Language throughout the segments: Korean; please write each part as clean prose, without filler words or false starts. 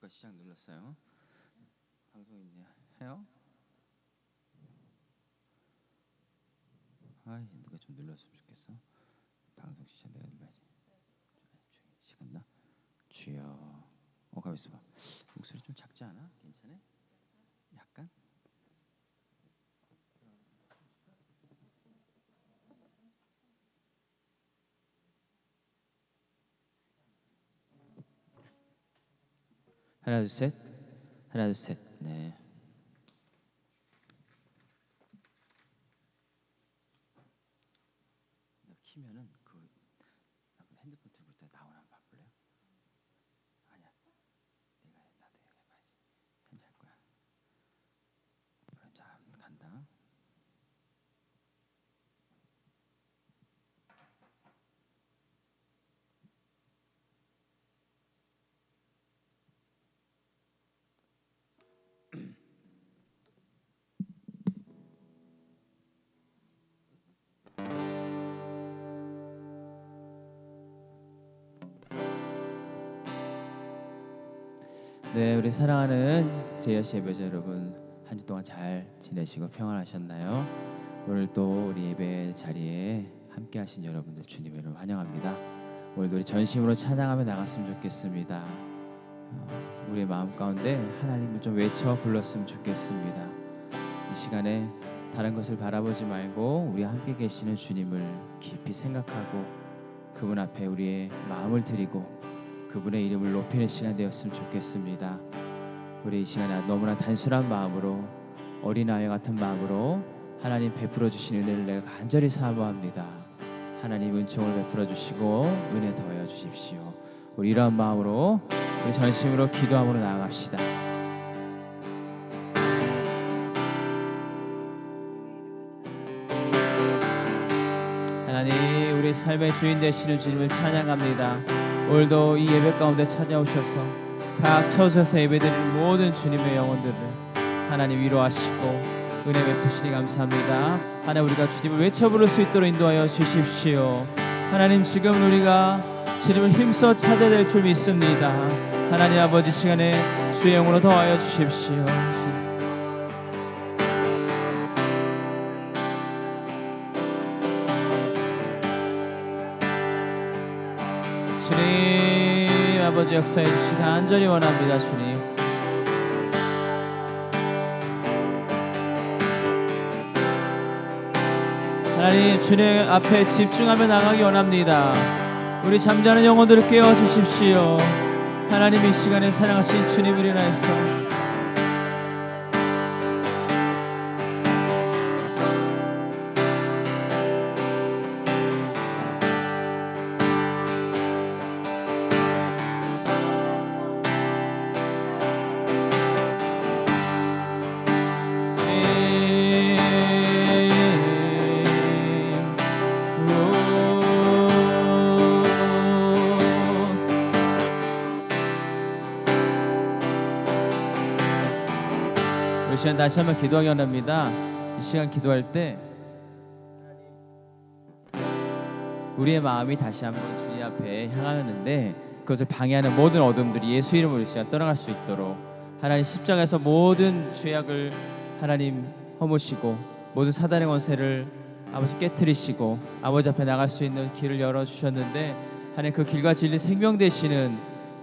녹화 시작 눌렀어요. 방송 있냐? 해요? 아, 누가 좀 눌렀으면 좋겠어. 방송 시작 내가 눌러야지. 시간 나? 주여. 가만 있어봐. 목소리 좀 작지 않아? 괜찮아? 약간? 하나 둘 셋. 하나 둘 셋. 네. 키면은 그 핸드폰 들고 있다 나오나 한번 바꿀래요? 아니야. 내가 나도 해봐야지. 현재 할 거야. 자, 간다. 네, 우리 사랑하는 제이어시 예배자 여러분, 한 주 동안 잘 지내시고 평안하셨나요? 오늘 또 우리 예배 자리에 함께 하신 여러분들 주님의 이름으로 환영합니다. 오늘도 우리 전심으로 찬양하며 나갔으면 좋겠습니다. 우리의 마음 가운데 하나님을 좀 외쳐 불렀으면 좋겠습니다. 이 시간에 다른 것을 바라보지 말고 우리 함께 계시는 주님을 깊이 생각하고 그분 앞에 우리의 마음을 드리고 그분의 이름을 높이는 시간 되었으면 좋겠습니다. 우리 이 시간에 너무나 단순한 마음으로 어린아이 같은 마음으로 하나님 베풀어 주신 은혜를 내가 간절히 사모합니다. 하나님 은총을 베풀어 주시고 은혜 더하여 주십시오. 우리 이러한 마음으로 우리 전심으로 기도함으로 나아갑시다. 하나님, 우리 삶의 주인 되시는 주님을 찬양합니다. 오늘도 이 예배 가운데 찾아오셔서 각 처소에서 예배드리는 모든 주님의 영혼들을 하나님 위로하시고 은혜 베푸시니 감사합니다. 하나님, 우리가 주님을 외쳐 부를 수 있도록 인도하여 주십시오. 하나님, 지금 우리가 주님을 힘써 찾아야 될 줄 믿습니다. 하나님 아버지, 시간에 주의 영으로 더하여 주십시오. 주님 아버지, 역사해 주시기 간절히 원합니다. 주님, 하나님 주님 앞에 집중하며 나가기 원합니다. 우리 잠자는 영혼들을 깨워 주십시오. 하나님, 이 시간에 사랑하신 주님을 인하여서 이 시간 다시 한번 기도하기 원합니다. 이 시간 기도할 때 우리의 마음이 다시 한번 주님 앞에 향하는데 그것을 방해하는 모든 어둠들이 예수 이름으로 이 시간 떠나갈 수 있도록 하나님 십자가에서 모든 죄악을 하나님 허무시고 모든 사단의 권세를 아버지 깨트리시고 아버지 앞에 나갈 수 있는 길을 열어주셨는데 하나님, 그 길과 진리 생명 되시는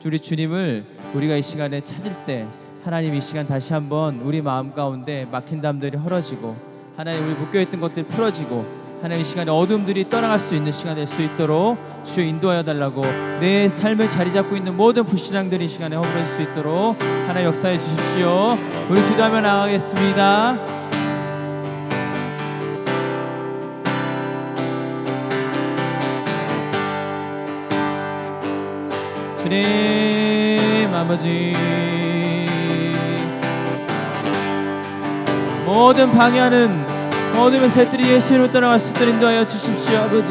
우리 주님을 우리가 이 시간에 찾을 때 하나님, 이 시간 다시 한번 우리 마음 가운데 막힌 담들이 헐어지고 하나님, 우리 묶여있던 것들이 풀어지고 하나님, 이 시간에 어둠들이 떠나갈 수 있는 시간 될 수 있도록 주여 인도하여 달라고, 내 삶을 자리 잡고 있는 모든 불신앙들이 이 시간에 허물어질 수 있도록 하나님 역사해 주십시오. 우리 기도하며 나가겠습니다. 주님 아버지, 모든 방해하는 어둠의 새들이 예수 이름으로 떠나갈 수 있도록 인도하여 주십시오. 아버지,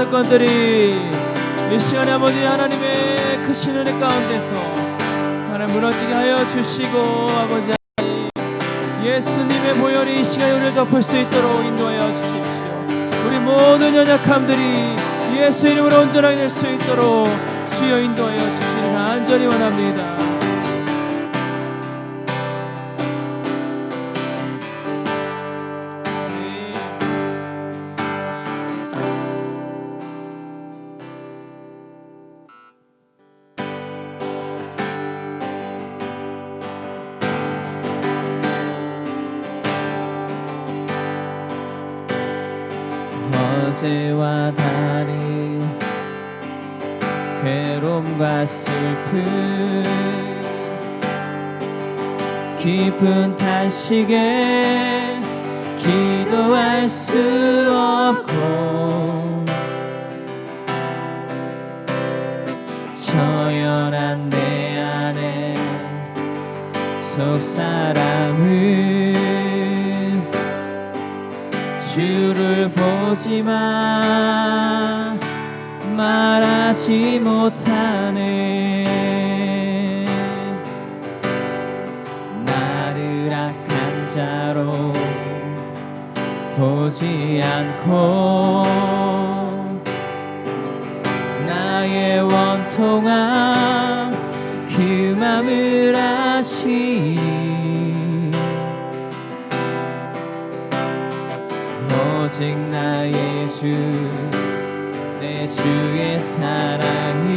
사건들이 이 시간에 아버지 하나님의 크신 은혜 가운데서 하나님 무너지게 하여 주시고, 아버지 예수님의 보혈이 이 시간에 우리를 덮을 수 있도록 인도하여 주십시오. 우리 모든 연약함들이 예수 이름으로 온전하게 될 수 있도록 주여 인도하여 주시니 간절히 원합니다. 어제와 다른 괴로움과 슬픔, 깊은 탄식에 기도할 수 없고, 처연한 내 안에 속사람은 주를 보지만 말하지 못하네. 나를 악한 자로 보지 않고 나의 원통함 그 맘을 아시니, 오직 나의 주 내 주의 사랑이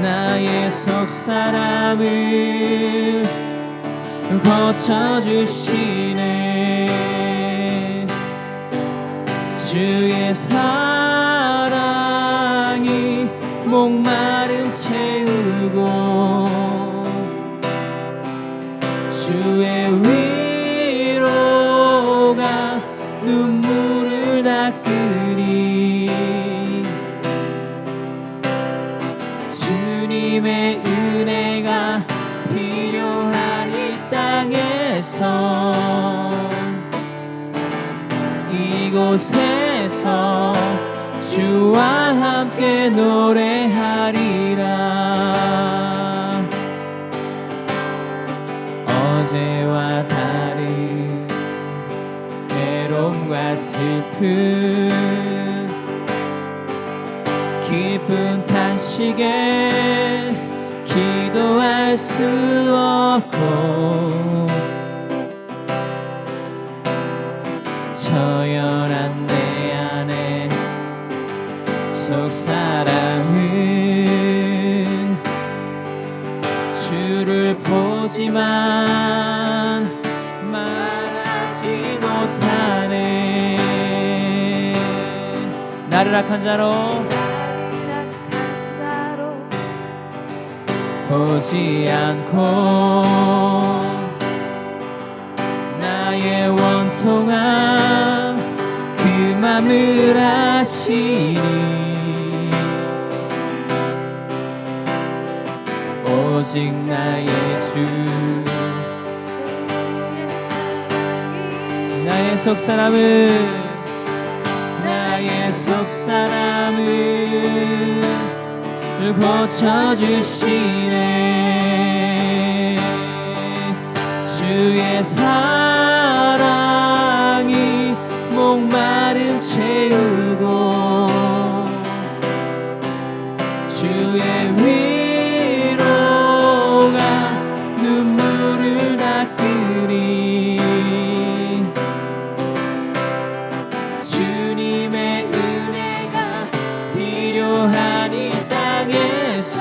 나의 속사람을 고쳐주시네. 주의 사랑이 목마름 채우고 주의 위로가 눈물을 닦으니, 주님의 은혜가 필요한 이 땅에서 이곳에서 주와 함께 노래하리라. 어제와 다른 괴로움과 슬픔, 깊은 탄식에 기도할 수 없고, 처연한 내 안에 속사람은 주를 보지만 말하지 못하네. 나를 악한 자로 보지 않고 나의 원통함 그 맘을 아시니, 오직 나의 주 나의 속사람을 고쳐주시네. 주의 사랑이 목마름 채우고 주의 위로가 눈물을 닦으니, 주님의 은혜가 필요한 이 땅에서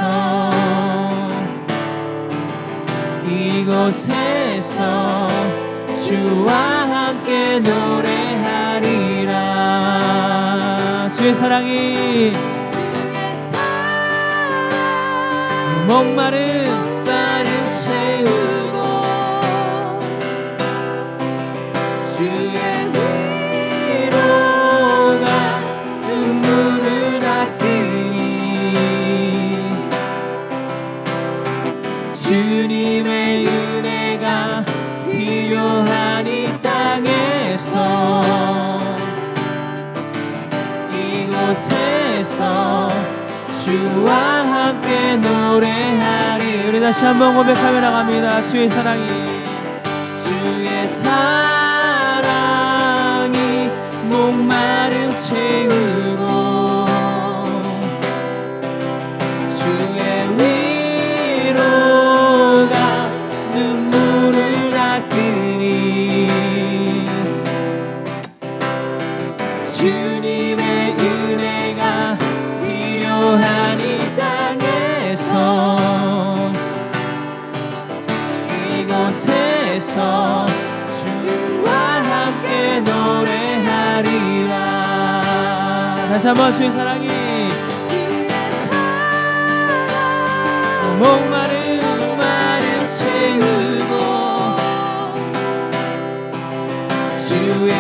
이곳에서 주와 함께 노래하리라. 주의 사랑이 목마름 채우고 주의 위로가 눈물을 닦으니, 주님의 은혜가 필요한 이 땅에서 곳에서 주와 함께 노래하리. 우리 다시 한번 고백하며 나갑니다. 주의 사랑이 목마름 채우고 주의 위로가 눈물을 닦으니 주님의 은혜가 필요한 이 땅에서 이곳에서 주와 함께 노래하리라. 다시 한번 주의 사랑이 목마름 채우고 주의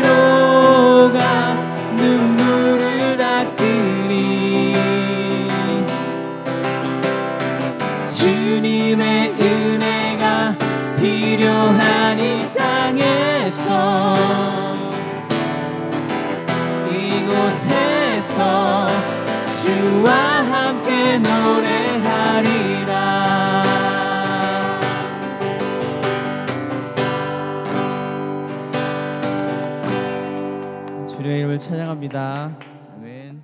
위로가 눈물을 닦으니 주님의 은혜가 필요한 이 땅에서 이곳에서 주와 함께 노래하리라. 주님의 이름을 찬양합니다. 아멘.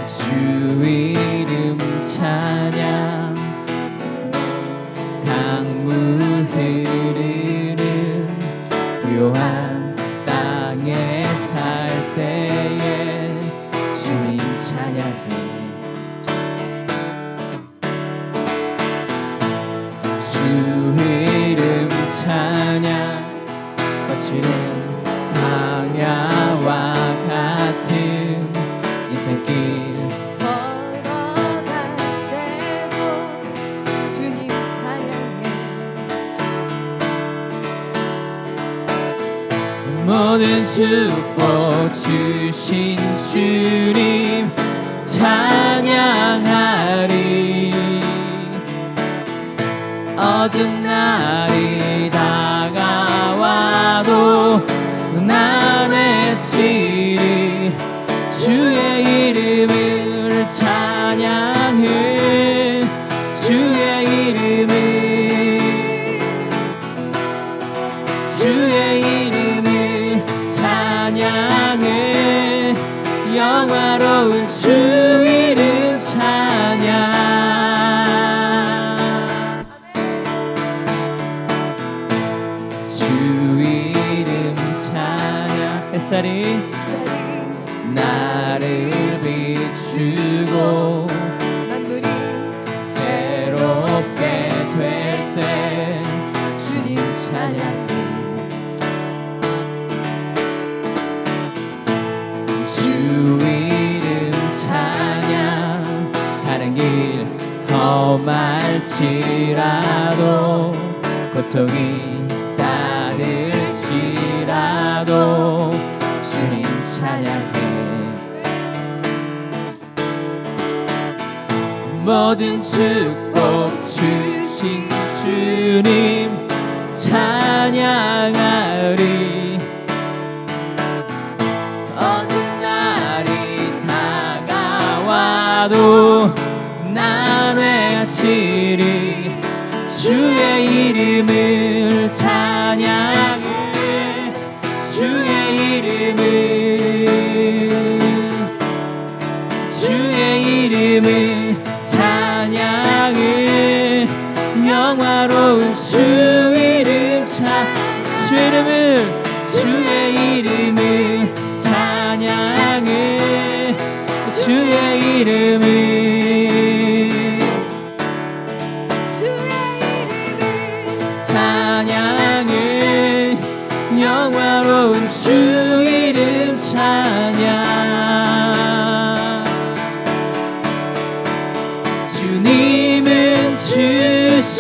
주 이름 찬양 강물 흐르는 부요한 땅에 살 때에 주님 찬양해. 주 이름 찬양 거칠은 광야와 같은 인생길 걸어갈 때도 주님 찬양해. 모든 축복 주신 주님 찬양하리. 어둠 날이 다가와도 난 외치리. 주의 이름을 찬양해. 주의 이름을 찬양해. 영화로운 주 이름 찬양. 주 이름 찬양. 햇살이 나를 비추고 만물이 새롭게 될 때 주님 찬양해. 주 이름 찬양. 가는 길 험할지라도 고통이 따를지라도 주님 찬양해. 모든 축복 주신 주님 찬양하리. 어떤 날이 다가와도 난 외치리. 주의 이름을 찬양해. 주의 이름을 찬양해. 영화로운 주 이름 주의 이름을 찬양해. 주의 이름을 찬양해. 영화로운 주 이름 찬양. 주님은 주신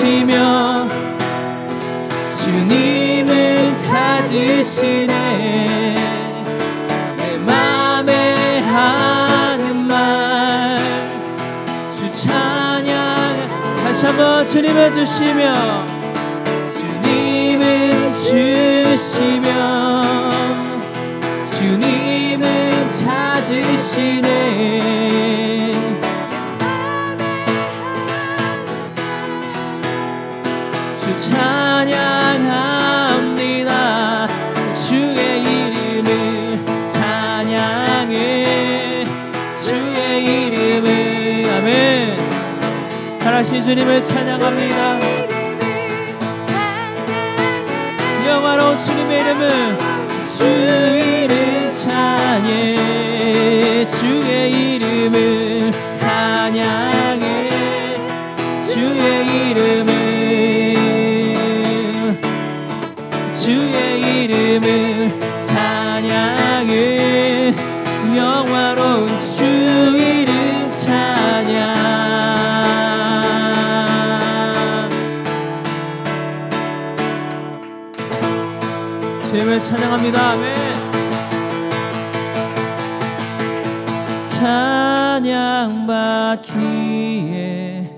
다시 한번 주님은 주시며 주님은 주시며 주님은 찾으시네 주 찬양합니다 주의 이름을 찬양해 주의 이름을 아멘 살아계신 주님을 찬양합니다 영화로운 주님의 이름을 주 이름 찬양해 주의 이름을 찬양해 주의 이름을 주의 이름을 찬양해 영화로운 주 이름 찬양 주님을 찬양합니다 아멘 찬양받기에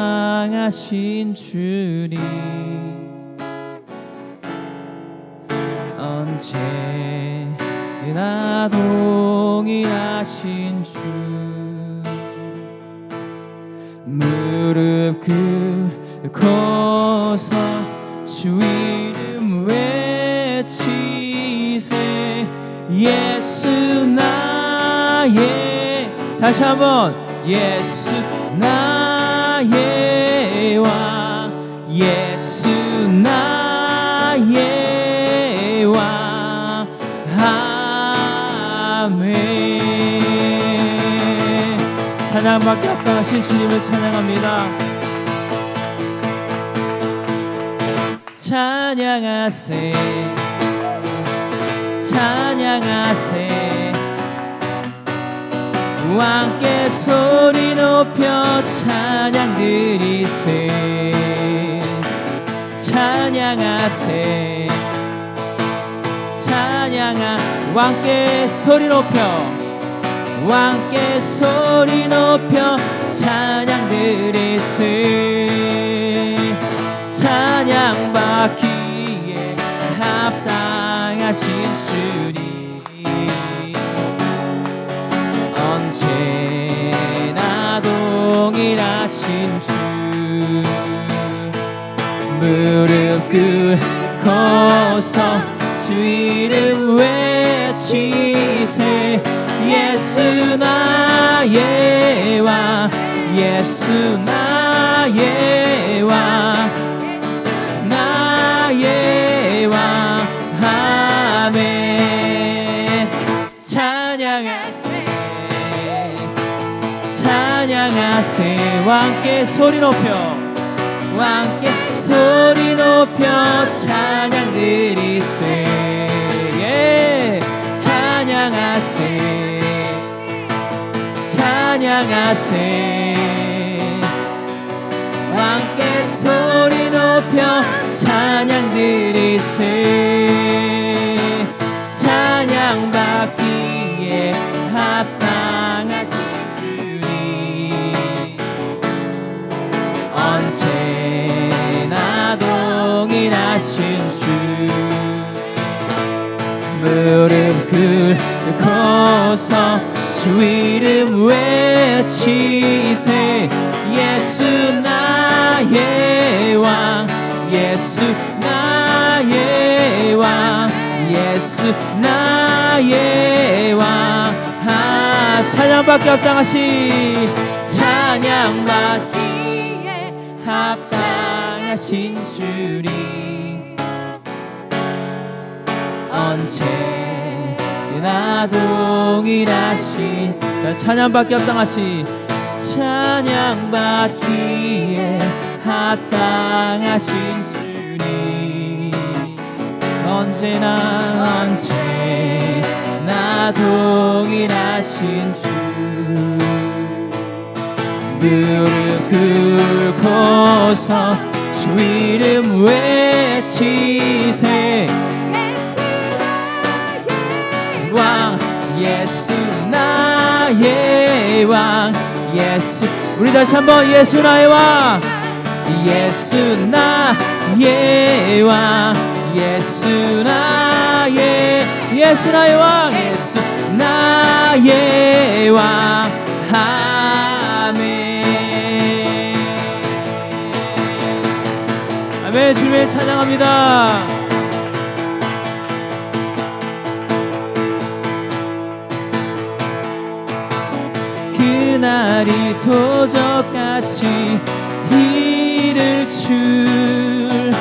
합당하신 주님 언제나 동일하신 주 무릎 꿇고서 주 이름 외치세 예수 나의 다시 한번 예수 나의 왕 예수 나의 왕 아멘 찬양받기 합당하신 주님을 찬양합니다 찬양하세 찬양하세 왕께 소리 높여 찬양 드리세 찬양하세 찬양하 왕께 소리 높여 왕께 소리 높여 찬양 드리세 찬양받기에 합당하신 주님 언제나 동일하신 주 무릎 꿇고서 주 이름 외치세 예수 나의 왕 예수 나의 왕 나의 왕 아멘 찬양하세 찬양하세 왕께 소리 높여 왕께 소리 높여 찬양 드리세 예. 찬양하세 찬양하세 왕께 소리 높여 찬양 드리세 찬양받기에 합당하신 주님 언제나 동일하신 주 무릎 꿇고서 주 이름 외치세 예수 나의 왕 예수 나의 왕 예수 나의 왕 찬양받기 합당하신 찬양받기에 합당하신 주님 언제나 동일하신 찬양받기 합당하신 찬양받기에 합당하신 주님 언제나 동일하신 주 무릎 꿇고서 주 이름 외치세 왕 예수 나의 왕 예수. 우리 다시 한번 예수 나의 왕. 예수 나의 왕. 예수 나의 예수 나의 왕. 예수 나의 왕. 아멘. 아멘. 주님을 찬양합니다. 그날이 도적같이 이를 줄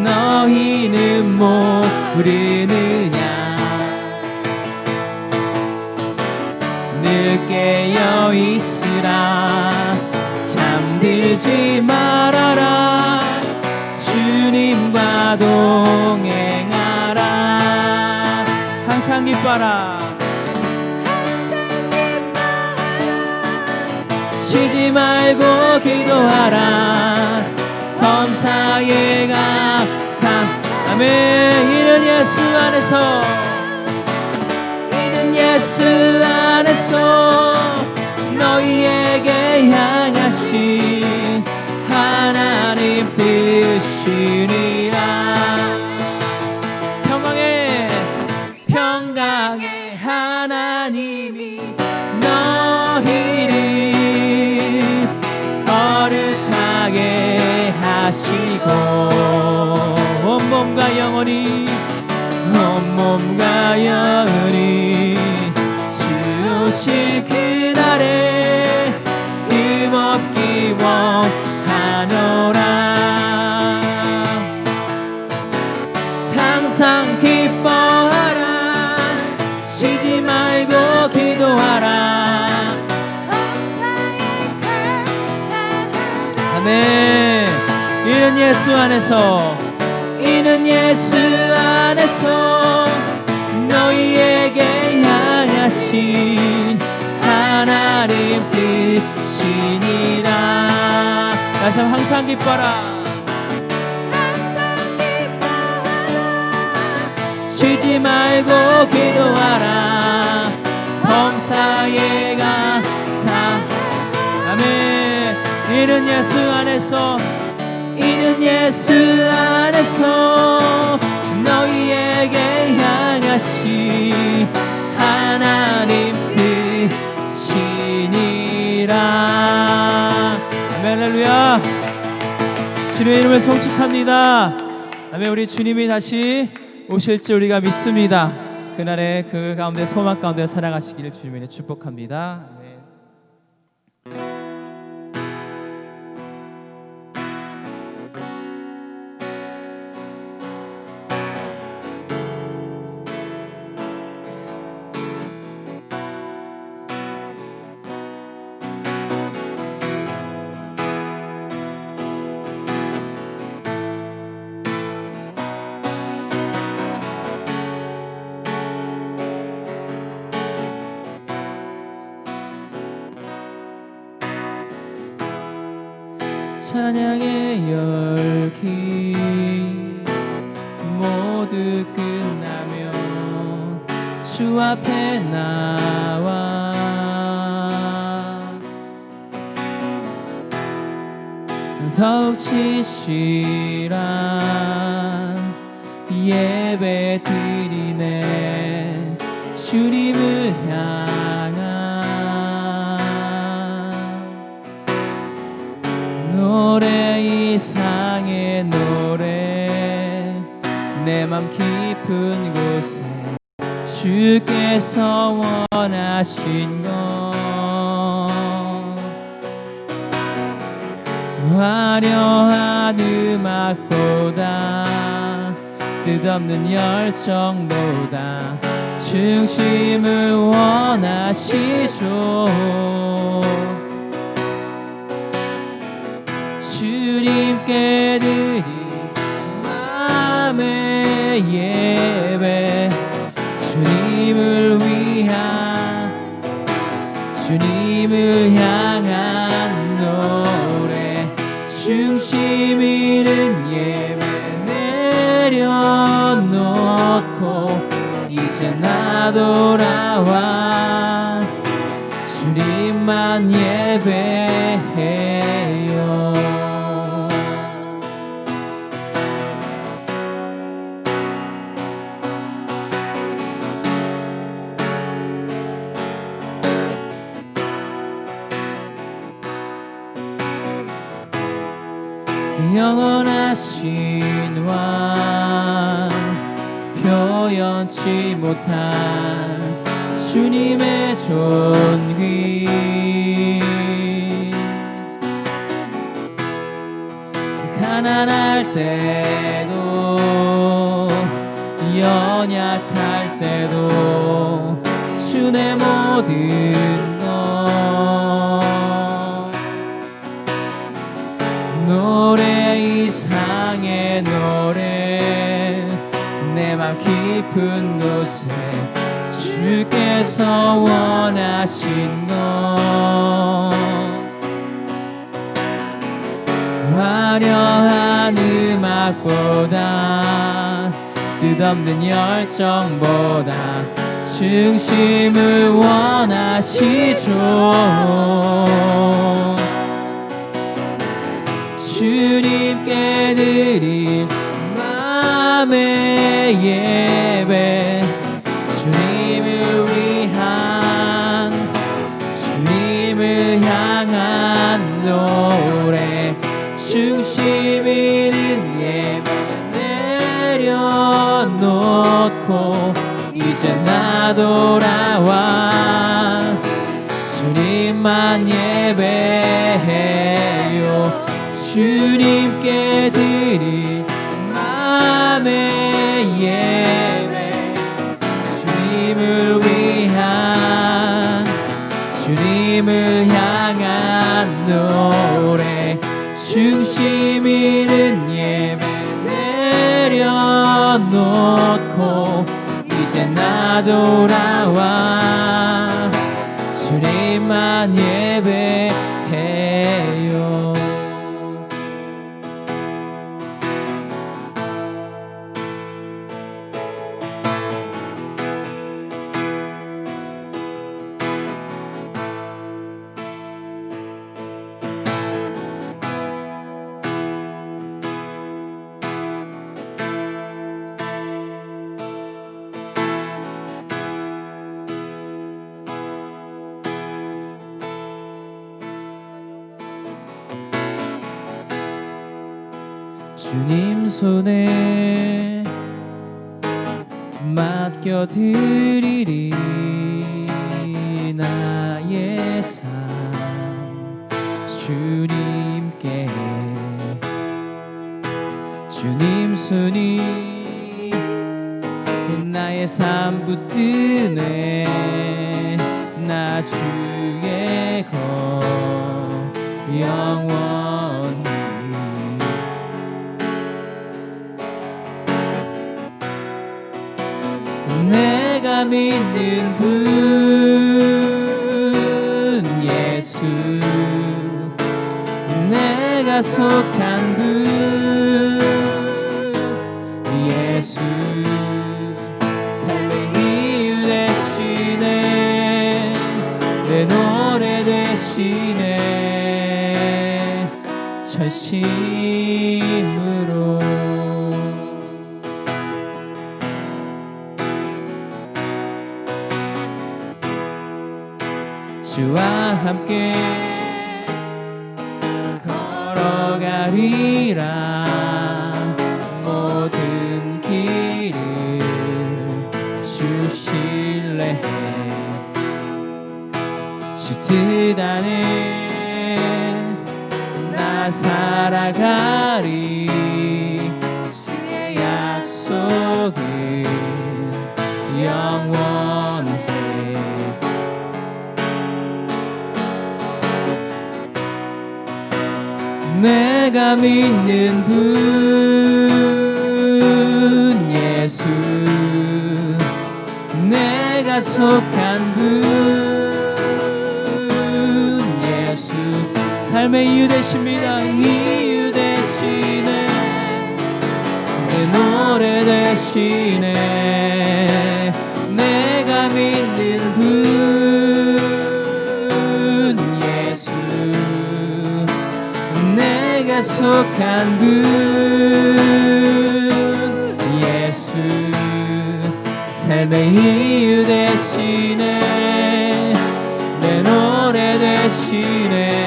너희는 모르느냐. 늘 깨어 있으라. 잠들지 말아라. 주님과 동행하라. 항상 기뻐라. 쉬지 말고 기도하라. 범사에 감사. 아멘. 이는 예수 안에서, 이는 예수 안에서 너희에게 향하신 하나님 뜻이니라. 평강의 하나님이 너희를 거룩하게 하시고 온몸과 영혼이 주실 그날에 힘없기 원하노라. 항상 기뻐하라. 쉬지 말고 기도하라. 아멘. 이는 예수 안에서, 이는 예수 안에서 너희에게 향하신 하나님 뜻이니라. 다시 한번 항상 기뻐라. 쉬지 말고 기도하라. 범사에 감사. 아멘. 이는 예수 안에서, 이는 예수 안에서 너희에게 향하신 하나님 뜻이니라. 아멘. 할렐루야. 주님의 이름을 송축합니다. 아멘. 우리 주님이 다시 오실 줄 우리가 믿습니다. 그날에 그 가운데 소망 가운데 살아가시기를 주님의 이름으로 축복합니다. 아멘. 찬양의 열기 모두 끝나면 주 앞에 나와 더욱 진실한 예배 드리네. 주님을 향한 노래 이상의 노래 내 맘 깊은 곳에 주께서 원하신 것 화려한 음악보다 뜻없는 열정보다 중심을 원하시죠. 주님께 드린 마음의 예배 주님을 향한 노래 중심 있는 예배 내려놓고 이제 나 돌아와 주님 주님만 예배해요. 영원하신 왕 표현치 못할 주님의 존귀 가난할 때도 연약할 때도 주의 모든 것 노래 이상의 노래 내 맘 깊은 곳에 주께서 원하신 것 화려한 음악보다 끝없는 열정보다 중심을 원하시죠. 주님께 드릴 마음의 예배 주님을 위한 주님을 향한 노래 중심 있는 예배 내려놓고 이제 나 돌아와 주님만 예배해요. 주님께 드릴 마음의 예배 주님을 위한 주님을 향한 노래 중심 있는 예배 내려놓고 이제 나 돌아와 주님만 예배해요. 주님 손에 맡겨드리리 나의 삶 주님께 주님 손이 나의 삶 붙드네 나 주의 것 영원히 내가 믿는 분 예수 내가 속한 분 예수 삶의 이유 되시네 내 노래 되시네 절심으로 주와 함께 걸어가리라 모든 길을 주실래 주 뜻 안에 나 살아가리 주의 약속은 영원해 내가 믿는 분 예수 내가 속한 분 예수 삶의 이유 되십니다 이유 되시네 내 노래 되시네 내가 믿는 분 속한 분 예수 삶의 이유 되시네 내 노래 되시네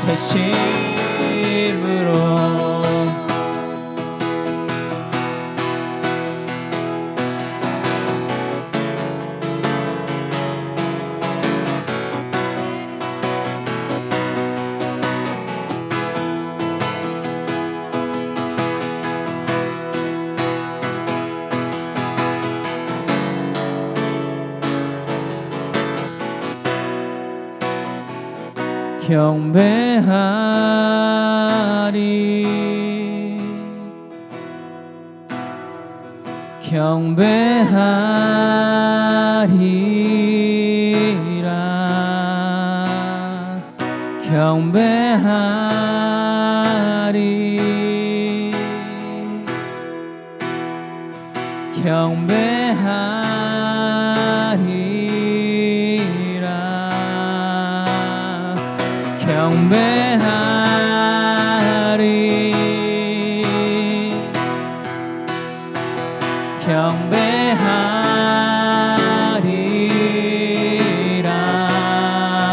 전심으로 경배하리 경배하리라 경배하리 경배하리라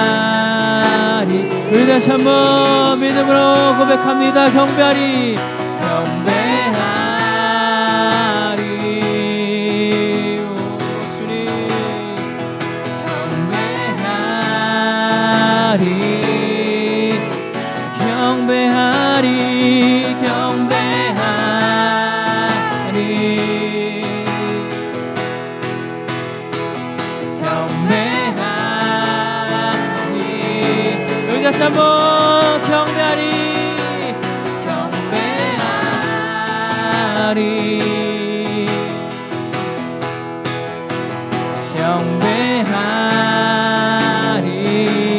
경배하리 우리 다시 한번 믿음으로 고백합니다. 경배하리 경배하리 오 주님 경배하리 경배하리 경배하리 경배하리 여기 다시 한번 경배하리 경배하리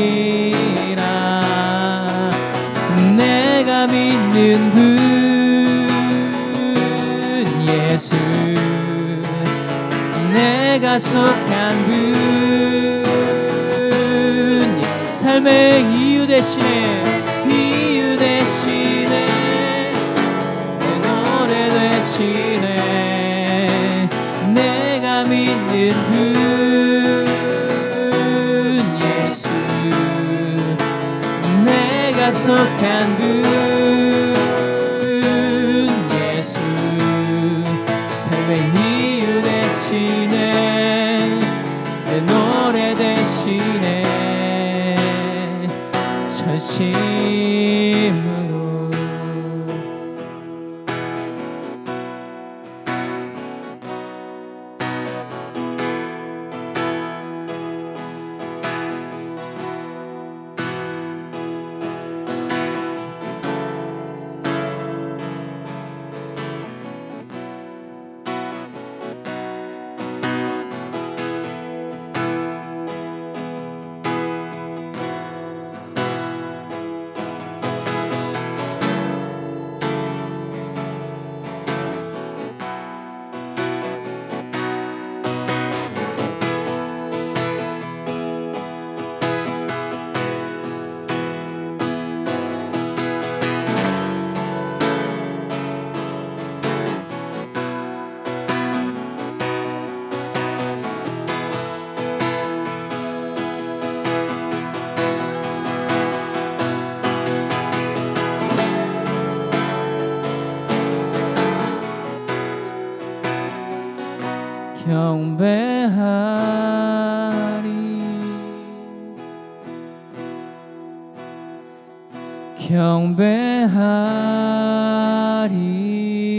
경배하리라 내가 믿는 분 예수 내가 속한 분 삶의 이유 되시네 이유 되시네 내 노래 되시네 내가 믿는 분 예수 내가 속한 분 예수 삶의 이유 되시네 내 노래 되시네 전심으로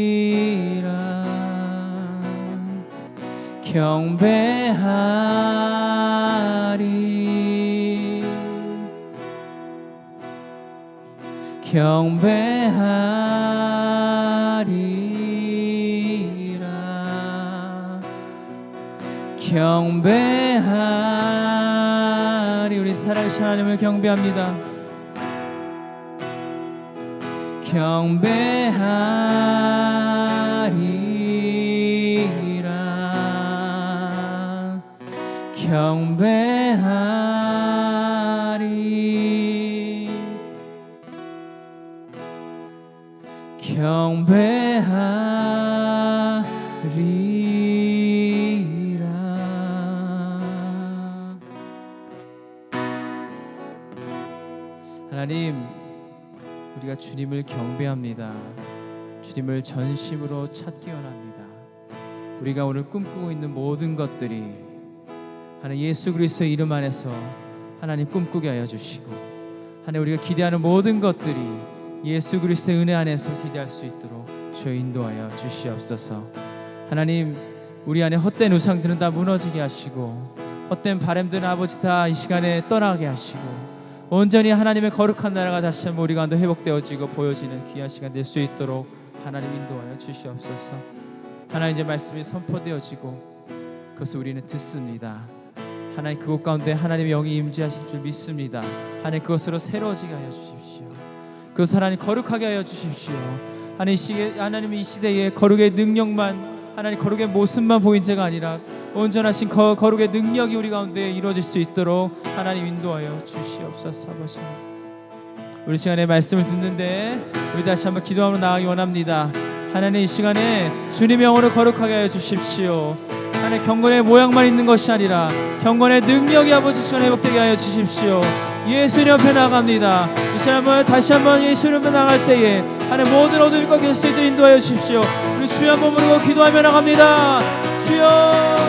경배하리라 경배하리 경배하리라 경배하리 우리 살아계신 하나님을 경배합니다. 경배하리라 경배하리라 경배하리 경배하리라. 하나님, 우리가 주님을 경배합니다. 주님을 전심으로 찾기 원합니다. 우리가 오늘 꿈꾸고 있는 모든 것들이 하나님 예수 그리스도의 이름 안에서 하나님 꿈꾸게 하여 주시고, 하나님 우리가 기대하는 모든 것들이 예수 그리스도의 은혜 안에서 기대할 수 있도록 주여 인도하여 주시옵소서. 하나님, 우리 안에 헛된 우상들은 다 무너지게 하시고, 헛된 바람들은 아버지 다 이 시간에 떠나게 하시고, 온전히 하나님의 거룩한 나라가 다시 한번 우리 가운데 회복되어지고 보여지는 귀한 시간 될 수 있도록 하나님 인도하여 주시옵소서. 하나님, 이제 말씀이 선포되어지고 그것을 우리는 듣습니다. 하나님, 그곳 가운데 하나님의 영이 임재하실 줄 믿습니다. 하나님, 그것으로 새로워지게 하여 주십시오. 그것을 하나님 거룩하게 하여 주십시오. 하나님 이 시대에 거룩의 능력만, 하나님 거룩의 모습만 보인 죄가 아니라 온전하신 거룩의 능력이 우리 가운데 이루어질 수 있도록 하나님 인도하여 주시옵소서. 아버지, 우리 시간에 말씀을 듣는데 우리 다시 한번 기도하러 나가기 원합니다. 하나님, 이 시간에 주님의 영으로 거룩하게 하여 주십시오. 하나님, 경건의 모양만 있는 것이 아니라 경건의 능력이 아버지 시간에 회복되게 하여 주십시오. 예수님 앞에 나갑니다. 이 시간 한번 다시 한번 예수님 앞에 나갈 때에 하나님 모든 어둠이 꺾일 수 있도록 인도하여 주십시오. 우리 주여 한번 부르고 기도하며 나갑니다. 주여,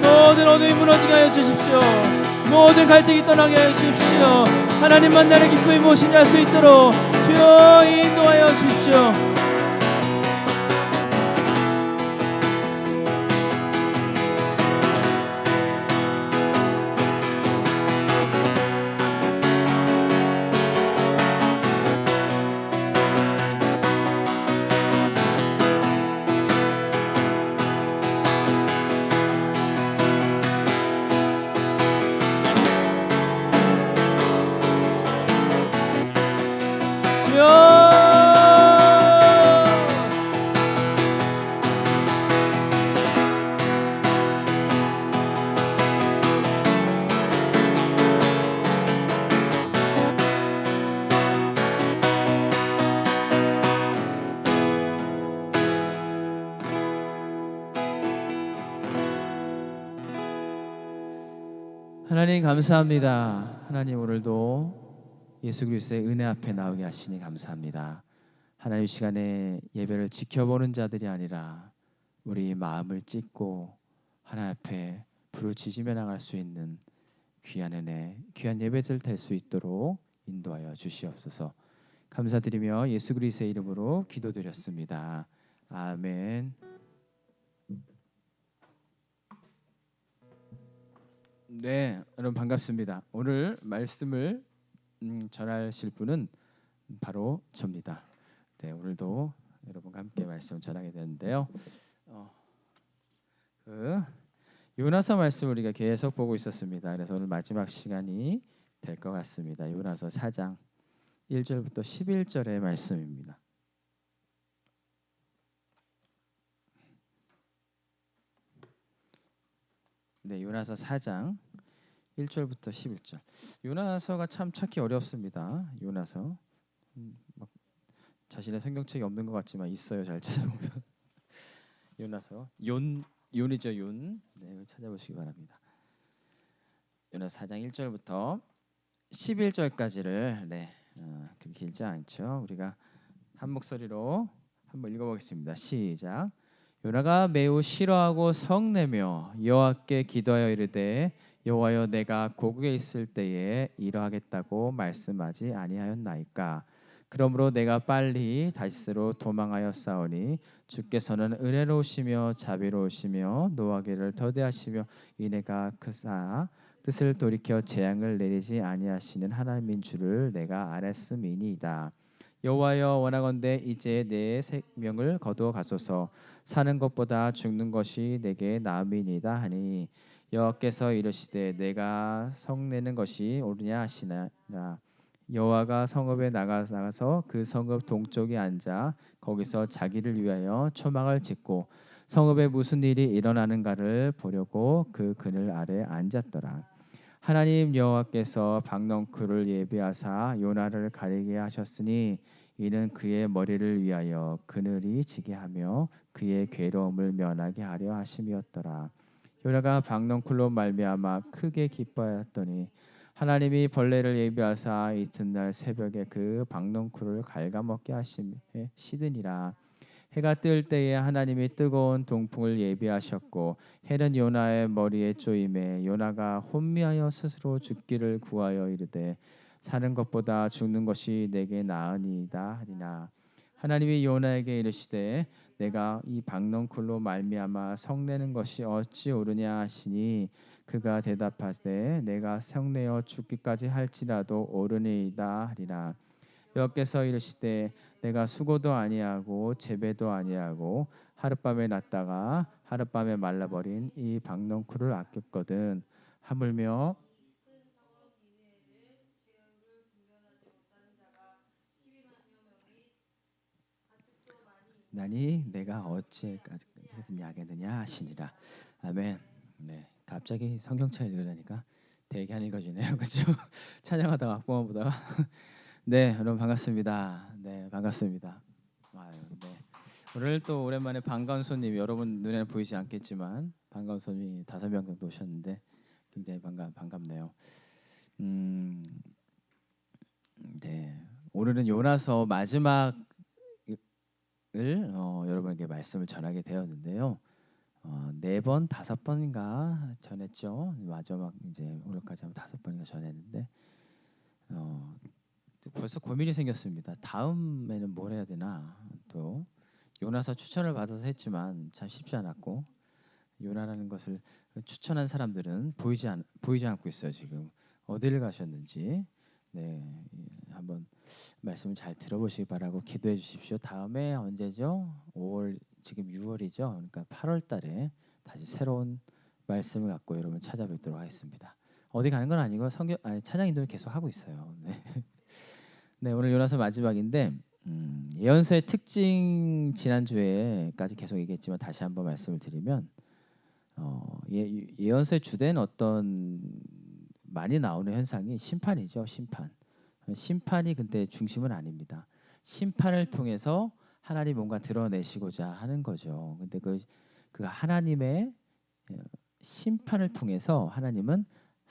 모든 어둠이 무너지게 하여 주십시오. 모든 갈등이 떠나게 하여 주십시오. 하나님 만나는 기쁨이 무엇인지 알 수 있도록 주여 인도하여 주십시오. 하나님 감사합니다. 하나님, 오늘도 예수 그리스도의 은혜 앞에 나오게 하시니 감사합니다. 하나님, 시간에 예배를 지켜보는 자들이 아니라 우리 마음을 찢고 하나님 앞에 부르짖으며 나갈 수 있는 귀한 은혜, 귀한 예배들 될 수 있도록 인도하여 주시옵소서. 감사드리며 예수 그리스도의 이름으로 기도드렸습니다. 아멘. 네, 여러분 반갑습니다. 오늘 말씀을 전하실 분은 바로 저입니다. 네, 오늘도 여러분과 함께 말씀 전하게 되는데요. 요나서 말씀 우리가 계속 보고 있었습니다. 그래서 오늘 마지막 시간이 될 것 같습니다. 요나서 4장 1절부터 11절의 말씀입니다. 네, 요나서 4장 1절부터 11절. 요나서가 참 찾기 어렵습니다. 요나서 자신의 성경책이 없는 것 같지만 있어요. 잘 찾아보면 요나서 요이죠 요. 네, 찾아보시기 바랍니다. 요나서 4장 1절부터 11절까지를 그렇게 길지 않죠. 우리가 한 목소리로 한번 읽어보겠습니다. 시작. 요나가 매우 싫어하고 성내며 여호와께 기도하여 이르되 여호와여, 내가 고국에 있을 때에 이러하겠다고 말씀하지 아니하였나이까. 그러므로 내가 빨리 다시스로 도망하여 싸우니 주께서는 은혜로우시며 자비로우시며 노하기를 더디하시며 인애가 크사 뜻을 돌이켜 재앙을 내리지 아니하시는 하나님인 줄을 내가 알았음이니이다. 여호와여 원하건대 이제 내 생명을 거두어 가소서. 사는 것보다 죽는 것이 내게 나음이니이다 하니 여호와께서 이르시되 내가 성내는 것이 옳으냐 하시니라. 여호와가 성읍에 나가서 그 성읍 동쪽에 앉아 거기서 자기를 위하여 초막을 짓고 성읍에 무슨 일이 일어나는가를 보려고 그 그늘 아래 앉았더라. 하나님 여호와께서 박넝쿨을 예비하사 요나를 가리게 하셨으니 이는 그의 머리를 위하여 그늘이 지게 하며 그의 괴로움을 면하게 하려 하심이었더라. 요나가 박넝쿨로 말미암아 크게 기뻐하였더니 하나님이 벌레를 예비하사 이튿날 새벽에 그 박넝쿨을 갉아먹게 하심에 시드니라. 해가 뜰 때에 하나님이 뜨거운 동풍을 예비하셨고 해는 요나의 머리에 쪼임에 요나가 혼미하여 스스로 죽기를 구하여 이르되 사는 것보다 죽는 것이 내게 나으니이다 하리나. 하나님이 요나에게 이르시되 내가 이 박넝쿨로 말미암아 성내는 것이 어찌 옳으냐 하시니 그가 대답하되 내가 성내어 죽기까지 할지라도 옳으니이다 하리라. 여호와께서 이르시되 내가 수고도 아니하고 재배도 아니하고 하룻밤에 났다가 하룻밤에 말라버린 이 박넝쿨을 아꼈거든. 하물며 나니 내가 어찌까지 야겠느냐 하시니라. 아멘. 네, 갑자기 성경책 읽으려니까 되게 안 읽어지네요, 그렇죠? 찬양하다가 악보만 보다가 네, 여러분 반갑습니다. 네, 반갑습니다. 아유, 네. 오늘 또 오랜만에 반가운 손님 여러분 눈에는 보이지 않겠지만 반가운 손님이 5명 정도 오셨는데 굉장히 반갑네요. 음, 네. 오늘은 요나서 마지막을 여러분에게 말씀을 전하게 되었는데요. 4번, 5번인가 전했죠. 마지막 이제 오늘까지 하면 5번인가 전했는데 어, 벌써 고민이 생겼습니다. 다음에는 뭘 해야 되나. 또 요나서 추천을 받아서 했지만 참 쉽지 않았고 요나라는 것을 추천한 사람들은 보이지 않고 있어요. 지금 어디를 가셨는지. 네, 한번 말씀을 잘 들어보시기 바라고 기도해 주십시오. 다음에 언제죠? 5월 지금 6월이죠. 그러니까 8월 달에 다시 새로운 말씀을 갖고 여러분 찾아뵙도록 하겠습니다. 어디 가는 건 아니고 찬양 인도를 계속 하고 있어요. 네. 네, 오늘 요나서 마지막인데 예언서의 특징 지난주에까지 계속 얘기했지만 다시 한번 말씀을 드리면 예언서의 주된 어떤 많이 나오는 현상이 심판이죠. 심판이 근데 중심은 아닙니다. 심판을 통해서 하나님 뭔가 드러내시고자 하는 거죠. 근데 그 하나님의 어, 심판을 통해서 하나님은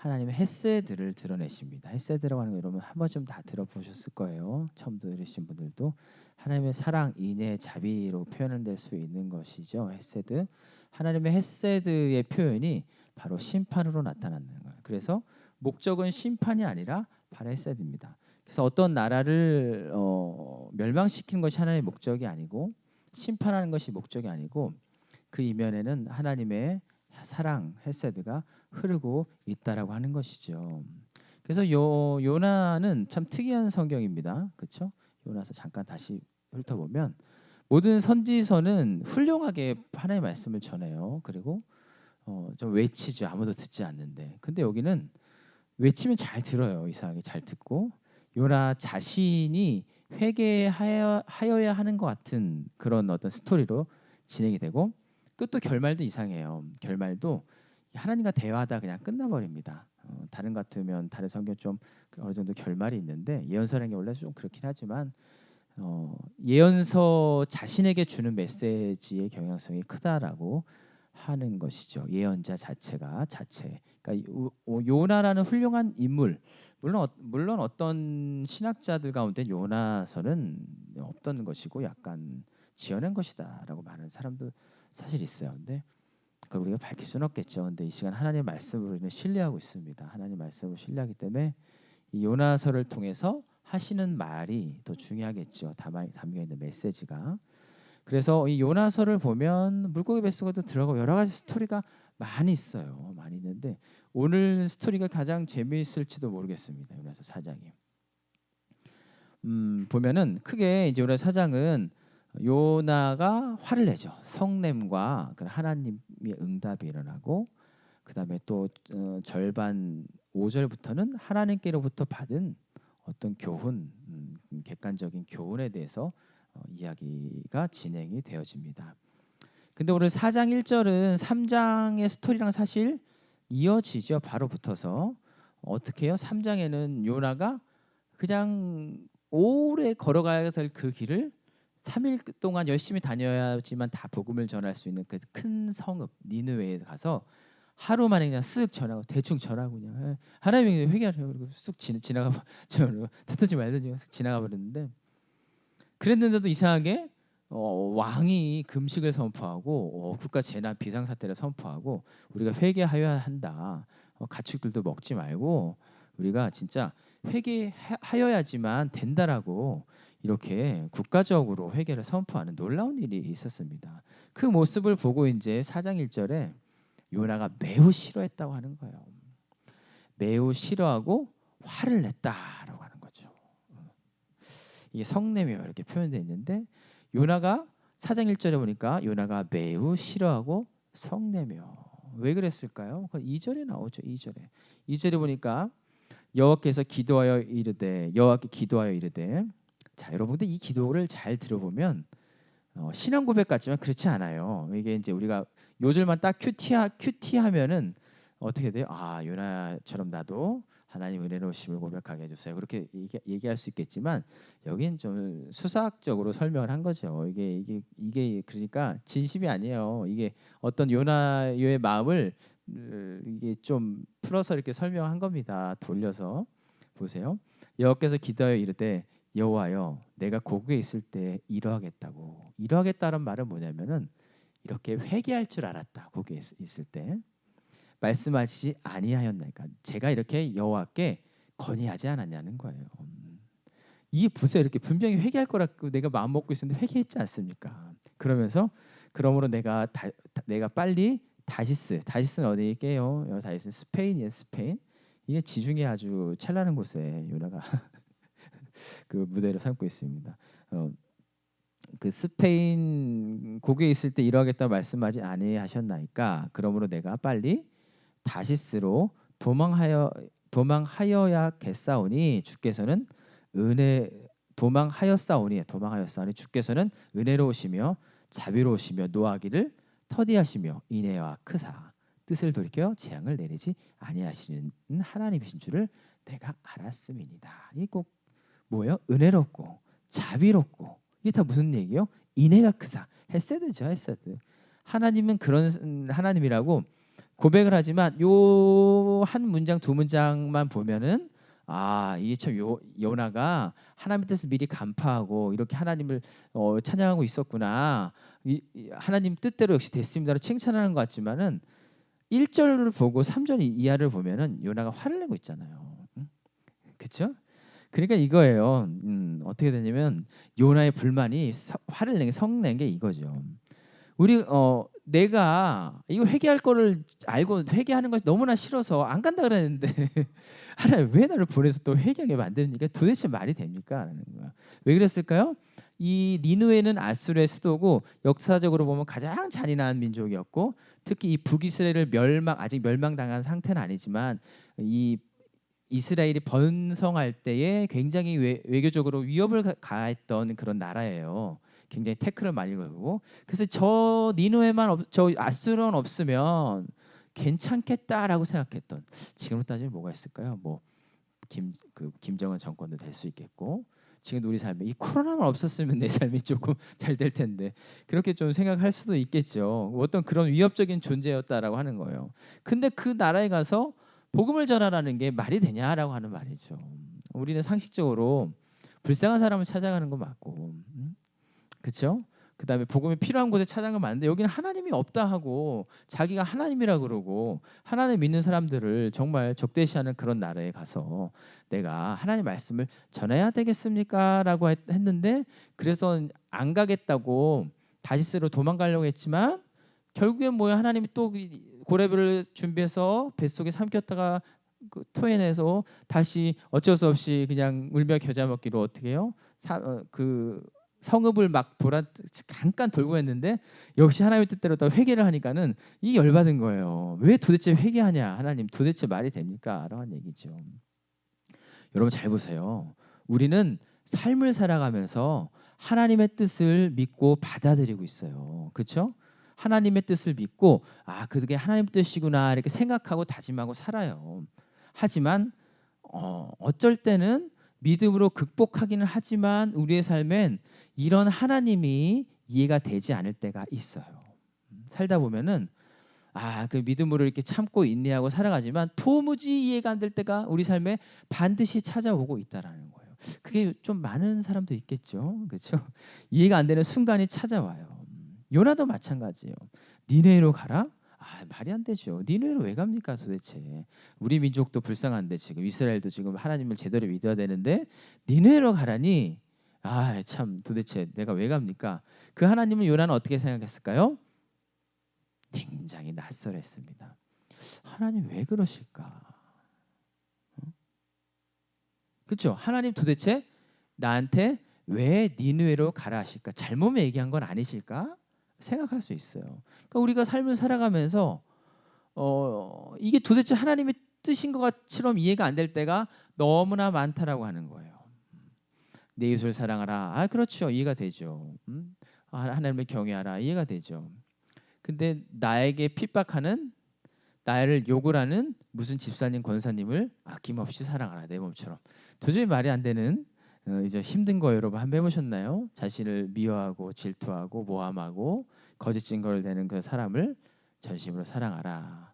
하나님의 헤세드를 드러내십니다. 헤세드라고 하는 거 여러분 한 번쯤 다 들어보셨을 거예요. 처음 들으신 분들도 하나님의 사랑, 인애, 자비로 표현될 수 있는 것이죠. 헤세드. 하나님의 헤세드의 표현이 바로 심판으로 나타나는 거예요. 그래서 목적은 심판이 아니라 바로 헤세드입니다. 그래서 어떤 나라를 멸망시키는 것이 하나님의 목적이 아니고 심판하는 것이 목적이 아니고 그 이면에는 하나님의 사랑, 헤세드가 흐르고 있다라고 하는 것이죠. 그래서 요나는 참 특이한 성경입니다. 그렇죠? 요나서 잠깐 다시 훑어보면 모든 선지서는 훌륭하게 하나님의 말씀을 전해요. 그리고 좀 외치죠. 아무도 듣지 않는데. 근데 여기는 외치면 잘 들어요. 이상하게 잘 듣고 요나 자신이 회개하여야 하는 것 같은 그런 어떤 스토리로 진행이 되고 끝도 결말도 이상해요. 결말도 하나님과 대화하다 그냥 끝나버립니다. 다른 같으면 다른 성경 좀 어느 정도 결말이 있는데 예언서라는 게 원래 좀 그렇긴 하지만 예언서 자신에게 주는 메시지의 경향성이 크다라고 하는 것이죠. 예언자 자체. 그러니까 요나라는 훌륭한 인물. 물론 어떤 신학자들 가운데 요나서는 없던 것이고 약간 지어낸 것이다라고 말하는 사람도 사실 있어요. 근데 그걸 우리가 밝힐 수는 없겠죠. 근데 이 시간 하나님의 말씀으로 우리는 신뢰하고 있습니다. 하나님의 말씀을 신뢰하기 때문에 이 요나서를 통해서 하시는 말이 더 중요하겠죠. 담겨 있는 메시지가. 그래서 이 요나서를 보면 물고기 뱃속에도 들어가고 여러 가지 스토리가 많이 있어요. 많이 있는데 오늘 스토리가 가장 재미있을지도 모르겠습니다. 요나서 4장이. 보면은 크게 이제 요나 사장은 요나가 화를 내죠. 성냄과 그 하나님의 응답이 일어나고 그다음에 또 절반 5절부터는 하나님께로부터 받은 어떤 교훈, 객관적인 교훈에 대해서 이야기가 진행이 되어집니다. 근데 오늘 4장 1절은 3장의 스토리랑 사실 이어지죠. 바로 붙어서 어떻게 해요? 3장에는 요나가 그냥 오래 걸어가야 될 그 길을 3일 동안 열심히 다녀야지만 다 복음을 전할 수 있는 그 큰 성읍 니느웨에 가서 하루 만에 그냥 쓱 전하고 대충 전하고 그냥 하나님이 회개하려고 그러고 쑥 지나가 저 듣든지 말든지 쓱 지나가 버렸는데 그랬는데도 이상하게 왕이 금식을 선포하고 국가 재난 비상 사태를 선포하고 우리가 회개하여야 한다. 가축들도 먹지 말고 우리가 진짜 회개하여야지만 된다라고 이렇게 국가적으로 회개를 선포하는 놀라운 일이 있었습니다. 그 모습을 보고 이제 4장 1절에 요나가 매우 싫어했다고 하는 거예요. 매우 싫어하고 화를 냈다라고 하는 거죠. 이게 성내며 이렇게 표현되어 있는데 요나가 4장 1절에 보니까 요나가 매우 싫어하고 성내며 왜 그랬을까요? 2절에 나오죠. 2절에 보니까 여호와께서 기도하여 이르되 여호와께 기도하여 이르되 자 여러분 근데 이 기도를 잘 들어보면 신앙 고백 같지만 그렇지 않아요. 이게 이제 우리가 요절만 딱 큐티하면은 어떻게 돼요? 아 요나처럼 나도 하나님 은혜로우심을 고백하게 해주세요. 그렇게 얘기할 수 있겠지만 여긴 좀 수사학적으로 설명을 한 거죠. 이게 그러니까 진심이 아니에요. 이게 어떤 요나의 마음을 이게 좀 풀어서 이렇게 설명한 겁니다. 돌려서 보세요. 여호와께서 기도하여 이르되 여호와여 내가 고국에 있을 때 이러하겠다는 말은 뭐냐면은 이렇게 회개할 줄 알았다. 고국에 있을 때 말씀하시지 아니하였나이까 제가 이렇게 여호와께 건의하지 않았냐는 거예요. 이게 보세요. 이렇게 분명히 회개할 거라고 내가 마음 먹고 있었는데 회개했지 않습니까? 그러면서 그러므로 내가 빨리 다시스는 어디게요? 다시스 스페인이에요. 스페인. 이게 지중해 아주 찬란한 곳에 요나가 그 무대를 삼고 있습니다. 그 스페인 고국에 있을 때 이러하겠다 말씀하지 아니하셨나이까 그러므로 내가 빨리 다시스로 도망하여야겠사오니 주께서는 은혜 도망하였사오니 주께서는 은혜로우시며 자비로우시며 노하기를 터디하시며 인애와 크사 뜻을 돌이켜 재앙을 내리지 아니하시는 하나님이신 줄을 내가 알았음이니이다. 이 꼭 뭐예요? 은혜롭고 자비롭고 이게 다 무슨 얘기예요? 인애가 크사 헤세드죠. 헤세드. 하나님은 그런 하나님이라고 고백을 하지만 요 한 문장 두 문장만 보면은 이게 참 요나가 하나님 뜻을 미리 간파하고 이렇게 하나님을 찬양하고 있었구나. 하나님 뜻대로 역시 됐습니다로 칭찬하는 것 같지만은 1절을 보고 3절 이하를 보면은 요나가 화를 내고 있잖아요. 그렇죠? 그러니까 이거예요. 어떻게 되냐면 요나의 불만이 화를 내게 성낸 게 이거죠. 우리 내가 이거 회개할 거를 알고 회개하는 것이 너무나 싫어서 안 간다 그랬는데 하나님 왜 나를 보내서 또 회개하게 만듭니까? 도대체 말이 됩니까? 라는 거야. 왜 그랬을까요? 이 니느웨는 아수르의 수도고 역사적으로 보면 가장 잔인한 민족이었고 특히 이 북이스라엘을 아직 멸망당한 상태는 아니지만 이 이스라엘이 번성할 때에 굉장히 외교적으로 위협을 가했던 그런 나라예요. 굉장히 태클을 많이 걸고 그래서 저 니누에만 저 아수르만 없으면 괜찮겠다라고 생각했던 지금으로 따지면 뭐가 있을까요? 뭐 김정은 정권도 될 수 있겠고 지금 우리 삶에 이 코로나만 없었으면 내 삶이 조금 잘 될 텐데 그렇게 좀 생각할 수도 있겠죠. 어떤 그런 위협적인 존재였다라고 하는 거예요. 근데 그 나라에 가서 복음을 전하라는 게 말이 되냐라고 하는 말이죠. 우리는 상식적으로 불쌍한 사람을 찾아가는 거 맞고, 그렇죠? 그다음에 복음이 필요한 곳에 찾아간 건 맞는데 여기는 하나님이 없다 하고 자기가 하나님이라 그러고 하나님 믿는 사람들을 정말 적대시하는 그런 나라에 가서 내가 하나님 말씀을 전해야 되겠습니까?라고 했는데 그래서 안 가겠다고 다시스로 도망가려고 했지만 결국엔 뭐야 하나님이 또 고레벨을 준비해서 뱃속에 삼켰다가 토해내서 다시 어쩔 수 없이 그냥 울며 겨자 먹기로 어떻게 해요? 그 성읍을 막 잠깐 돌고 했는데 역시 하나님의 뜻대로 또 회개를 하니까는 이 열받은 거예요. 왜 도대체 회개하냐? 하나님 도대체 말이 됩니까? 라는 얘기죠. 여러분 잘 보세요. 우리는 삶을 살아가면서 하나님의 뜻을 믿고 받아들이고 있어요. 그렇죠? 하나님의 뜻을 믿고 그게 하나님 뜻이구나 이렇게 생각하고 다짐하고 살아요. 하지만 어쩔 때는 믿음으로 극복하기는 하지만 우리의 삶엔 이런 하나님이 이해가 되지 않을 때가 있어요. 살다 보면은 그 믿음으로 이렇게 참고 인내하고 살아가지만 도무지 이해가 안 될 때가 우리 삶에 반드시 찾아오고 있다라는 거예요. 그게 좀 많은 사람도 있겠죠. 그렇죠? 이해가 안 되는 순간이 찾아와요. 요나도 마찬가지예요. 니네로 가라? 말이 안 되죠. 니네로 왜 갑니까 도대체? 우리 민족도 불쌍한데 지금 이스라엘도 지금 하나님을 제대로 믿어야 되는데 니네로 가라니? 참 도대체 내가 왜 갑니까? 그 하나님을 요나는 어떻게 생각했을까요? 굉장히 낯설했습니다. 하나님 왜 그러실까? 그렇죠? 하나님 도대체 나한테 왜 니느웨로 가라 하실까? 잘못 얘기한 건 아니실까? 생각할 수 있어요. 그러니까 우리가 삶을 살아가면서 이게 도대체 하나님의 뜻인 것처럼 이해가 안 될 때가 너무나 많다라고 하는 거예요. 내 이웃을 사랑하라. 그렇죠. 이해가 되죠. 하나님을 경외하라. 이해가 되죠. 근데 나에게 핍박하는 나를 욕을 하는 무슨 집사님 권사님을 아낌없이 사랑하라 내 몸처럼 도저히 말이 안 되는 이제 힘든 거 여러분 한번 해보셨나요? 자신을 미워하고 질투하고 모함하고 거짓 증거를 대는 그 사람을 전심으로 사랑하라.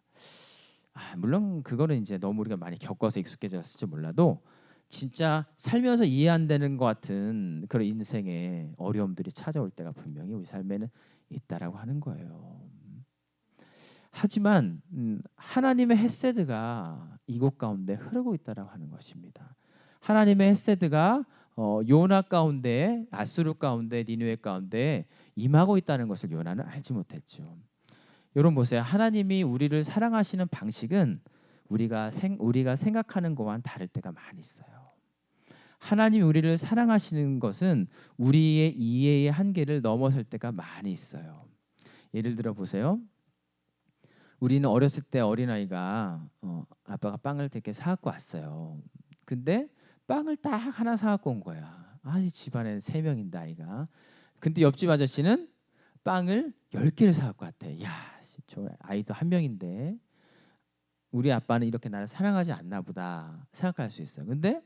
물론 그거는 이제 너무 우리가 많이 겪어서 익숙해졌을지 몰라도 진짜 살면서 이해 안 되는 것 같은 그런 인생의 어려움들이 찾아올 때가 분명히 우리 삶에는 있다라고 하는 거예요. 하지만 하나님의 헤세드가 이곳 가운데 흐르고 있다라고 하는 것입니다. 하나님의 헤세드가 요나 가운데, 아수르 가운데, 니느웨 가운데 임하고 있다는 것을 요나는 알지 못했죠. 여러분 보세요. 하나님이 우리를 사랑하시는 방식은 우리가 생각하는 것과는 다를 때가 많이 있어요. 하나님이 우리를 사랑하시는 것은 우리의 이해의 한계를 넘어설 때가 많이 있어요. 예를 들어 보세요. 우리는 어렸을 때 어린아이가 아빠가 빵을 되게 사갖고 왔어요. 근데 빵을 딱 하나 사갖고 온 거야. 이 집안에 3명인데 아이가. 근데 옆집 아저씨는 빵을 10개를 사갖고 왔대. 야, 저 아이도 1명인데 우리 아빠는 이렇게 나를 사랑하지 않나 보다 생각할 수 있어요. 근데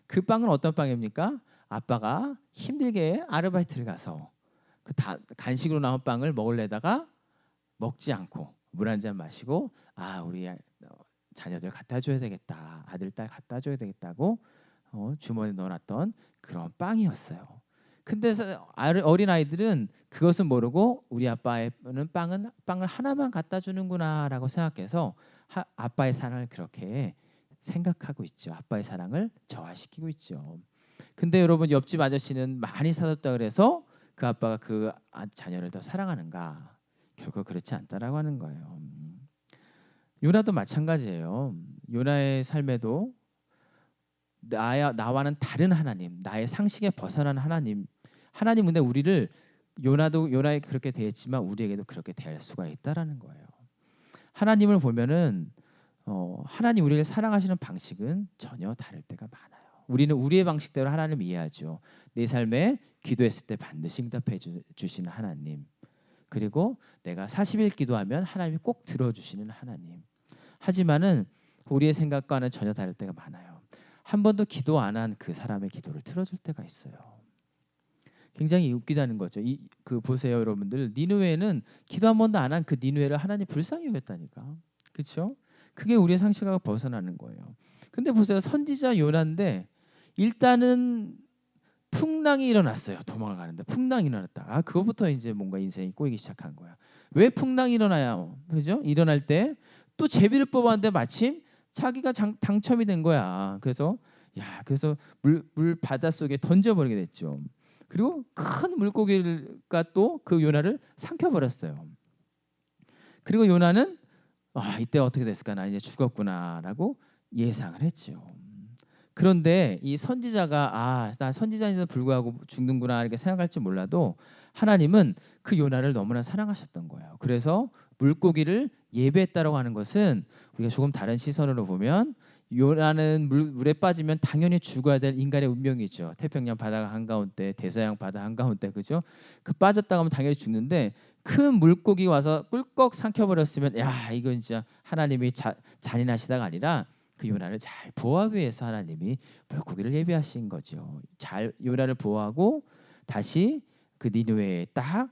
그 빵은 어떤 빵입니까? 아빠가 힘들게 아르바이트를 가서 그 간식으로 나온 빵을 먹으려다가 먹지 않고 물 한 잔 마시고 우리 자녀들 갖다 줘야 되겠다. 아들 딸 갖다 줘야 되겠다고 주머니에 넣어놨던 그런 빵이었어요. 근데 어린 아이들은 그것은 모르고 우리 아빠는 빵을 하나만 갖다 주는구나라고 생각해서 아빠의 사랑을 그렇게 생각하고 있죠. 아빠의 사랑을 저하시키고 있죠. 근데 여러분 옆집 아저씨는 많이 사줬다 그래서 그 아빠가 그 자녀를 더 사랑하는가? 결코 그렇지 않다라고 하는 거예요. 요나도 마찬가지예요. 요나의 삶에도 나와는 다른 하나님, 나의 상식에 벗어난 하나님. 하나님 근데 우리를 요나에 그렇게 대했지만 우리에게도 그렇게 대할 수가 있다라는 거예요. 하나님을 보면은 하나님 우리를 사랑하시는 방식은 전혀 다를 때가 많아요. 우리는 우리의 방식대로 하나님을 이해하죠. 내 삶에 기도했을 때 반드시 응답해 주시는 하나님. 그리고 내가 40일 기도하면 하나님이 꼭 들어주시는 하나님. 하지만은 우리의 생각과는 전혀 다를 때가 많아요. 한 번도 기도 안 한 그 사람의 기도를 들어줄 때가 있어요. 굉장히 웃기다는 거죠. 보세요, 여러분들. 니느웨는 기도 한 번도 안 한 그 니느웨를 하나님 불쌍히 여겼다니까. 그렇죠? 그게 우리의 상식하고 벗어나는 거예요. 근데 보세요, 선지자 요나인데 일단은 풍랑이 일어났어요. 도망을 가는데 풍랑이 일어났다. 그거부터 이제 뭔가 인생이 꼬이기 시작한 거야. 왜 풍랑이 일어나요? 그죠? 일어날 때 또 제비를 뽑았는데 마침 자기가 당첨이 된 거야. 그래서 물 바닷속에 던져버리게 됐죠. 그리고 큰 물고기가 또 그 요나를 삼켜버렸어요. 그리고 요나는 이때 어떻게 됐을까? 나 이제 죽었구나라고 예상을 했죠. 그런데 이 선지자가 나 선지자인데도 불구하고 죽는구나 이렇게 생각할지 몰라도 하나님은 그 요나를 너무나 사랑하셨던 거예요. 그래서 물고기를 예배했다라고 하는 것은 우리가 조금 다른 시선으로 보면 요나는 물에 빠지면 당연히 죽어야 될 인간의 운명이죠. 태평양 바다 한가운데 대서양 바다 한가운데 그죠? 그 빠졌다가 하면 당연히 죽는데 큰 물고기 와서 꿀꺽 삼켜버렸으면 야 이건 진짜 하나님이 잔인하시다가 아니라 그 요나를 잘 보호하기 위해서 하나님이 물고기를 예비하신 거죠. 잘 요나를 보호하고 다시 그 니느웨에 딱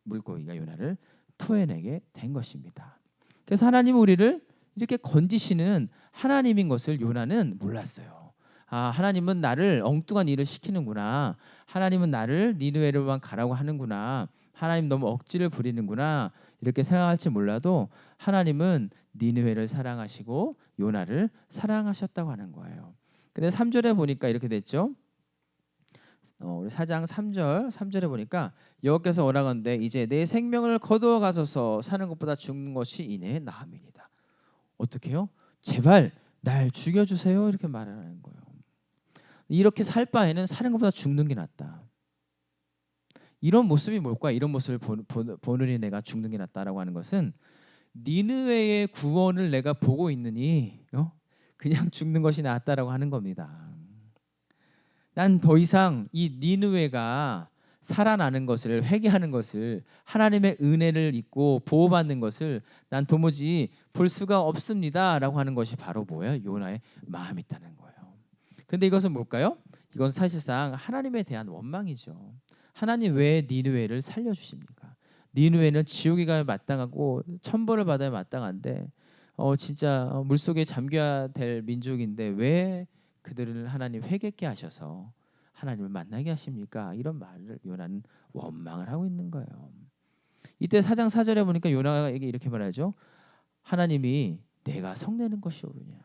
물고기가 요나를 토해내게 된 것입니다. 그래서 하나님은 우리를 이렇게 건지시는 하나님인 것을 요나는 몰랐어요. 하나님은 나를 엉뚱한 일을 시키는구나. 하나님은 나를 니느웨로만 가라고 하는구나. 하나님 너무 억지를 부리는구나. 이렇게 생각할지 몰라도 하나님은 니느웨를 사랑하시고 요나를 사랑하셨다고 하는 거예요. 근데 3절에 보니까 이렇게 됐죠. 우리 4장 3절에 보니까 여호와께서 오라건대 이제 내 생명을 거두어 가소서 사는 것보다 죽는 것이 이내 나음이니이다. 어떻게요? 제발 날 죽여주세요 이렇게 말하는 거예요. 이렇게 살 바에는 사는 것보다 죽는 게 낫다. 이런 모습이 뭘까? 이런 모습을 보느니 내가 죽는 게 낫다라고 하는 것은 니느웨의 구원을 내가 보고 있느니 그냥 죽는 것이 낫다라고 하는 겁니다. 난 더 이상 이 니느웨가 살아나는 것을 회개하는 것을 하나님의 은혜를 입고 보호받는 것을 난 도무지 볼 수가 없습니다라고 하는 것이 바로 뭐예요? 요나의 마음이 있다는 거예요. 근데 이것은 뭘까요? 이건 사실상 하나님에 대한 원망이죠. 하나님 왜 니느웨를 살려주십니까? 니느웨는 지옥에 가야 마땅하고 천벌을 받아야 마땅한데 진짜 물속에 잠겨야 될 민족인데 왜 그들을 하나님 회개케 하셔서 하나님을 만나게 하십니까? 이런 말을 요나는 원망을 하고 있는 거예요. 이때 4장 4절에 보니까 요나에게 이렇게 말하죠. 하나님이 내가 성내는 것이 옳으냐.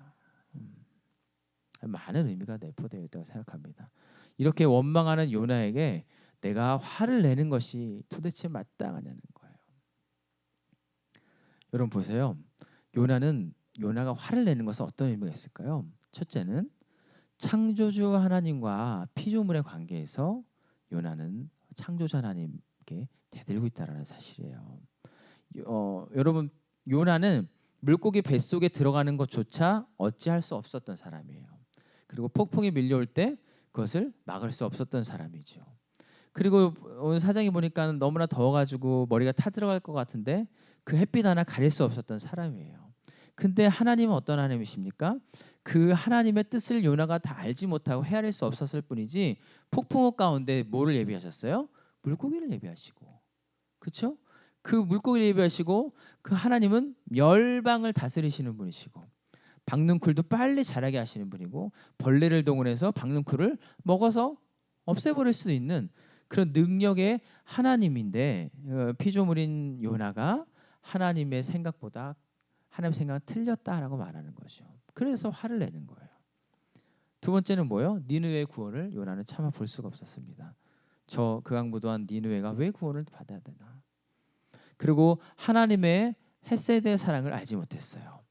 많은 의미가 내포되어 있다고 생각합니다. 이렇게 원망하는 요나에게 내가 화를 내는 것이 도대체 마땅하냐는 거예요. 여러분 보세요. 요나가 화를 내는 것은 어떤 의미가 있을까요? 첫째는 창조주 하나님과 피조물의 관계에서 요나는 창조주 하나님께 대들고 있다라는 사실이에요. 여러분 요나는 물고기 뱃속에 들어가는 것조차 어찌할 수 없었던 사람이에요. 그리고 폭풍이 밀려올 때 그것을 막을 수 없었던 사람이죠. 그리고 오늘 사장이 보니까 너무나 더워가지고 머리가 타들어갈 것 같은데 그 햇빛 하나 가릴 수 없었던 사람이에요. 근데 하나님은 어떤 하나님이십니까? 그 하나님의 뜻을 요나가 다 알지 못하고 헤아릴 수 없었을 뿐이지 폭풍우 가운데 뭐를 예비하셨어요? 물고기를 예비하시고 그렇죠? 그 물고기를 예비하시고 그 하나님은 열방을 다스리시는 분이시고 박능쿨도 빨리 자라게 하시는 분이고 벌레를 동원해서 박능쿨을 먹어서 없애버릴 수 있는 그런 능력의 하나님인데 피조물인 요나가 하나님의 생각보다 하나님의 생각은 틀렸다라고 말하는 거죠. 그래서 화를 내는 거예요. 두 번째는 뭐예요? 니느웨의 구원을 요나는 차마 볼 수가 없었습니다. 저 극악무도한 니느웨가 왜 구원을 받아야 되나? 그리고 하나님의 헤세드의 사랑을 알지 못했어요.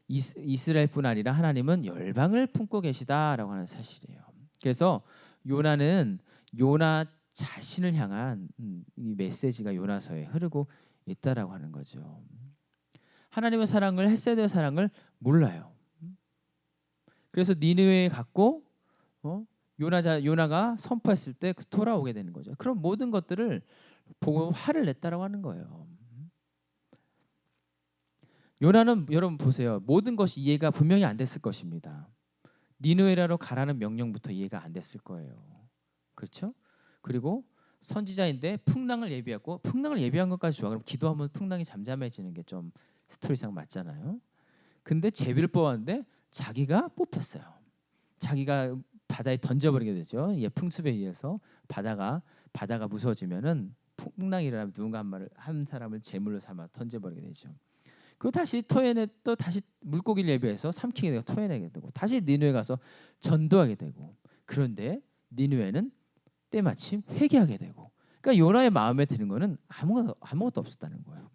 이스라엘뿐 아니라 하나님은 열방을 품고 계시다라고 하는 사실이에요. 그래서 요나는 요나 자신을 향한 이 메시지가 요나서에 흐르고 있다라고 하는 거죠. 하나님의 사랑을 헤세드의 사랑을 몰라요. 그래서 니느웨에 갔고 요나가 선포했을 때 돌아오게 되는 거죠. 그럼 모든 것들을 보고 화를 냈다라고 하는 거예요. 요나는 여러분 보세요. 모든 것이 이해가 분명히 안 됐을 것입니다. 니느웨라로 가라는 명령부터 이해가 안 됐을 거예요. 그렇죠? 그리고 선지자인데 풍랑을 예비했고 풍랑을 예비한 것까지 좋아. 그럼 기도하면 풍랑이 잠잠해지는 게 좀 스토리상 맞잖아요. 근데 제비를 뽑았는데 자기가 뽑혔어요. 자기가 바다에 던져버리게 되죠. 풍습에 의해서 바다가 무서워지면은 풍랑이 일어나면 누군가 한 사람을 제물로 삼아 던져버리게 되죠. 그리고 다시 또 다시 물고기를 예비해서 삼키게 되고 토해내게 되고 다시 니느웨 가서 전도하게 되고 그런데 니느웨는 때마침 회개하게 되고 그러니까 요나의 마음에 드는 거는 아무것도 없었다는 거예요.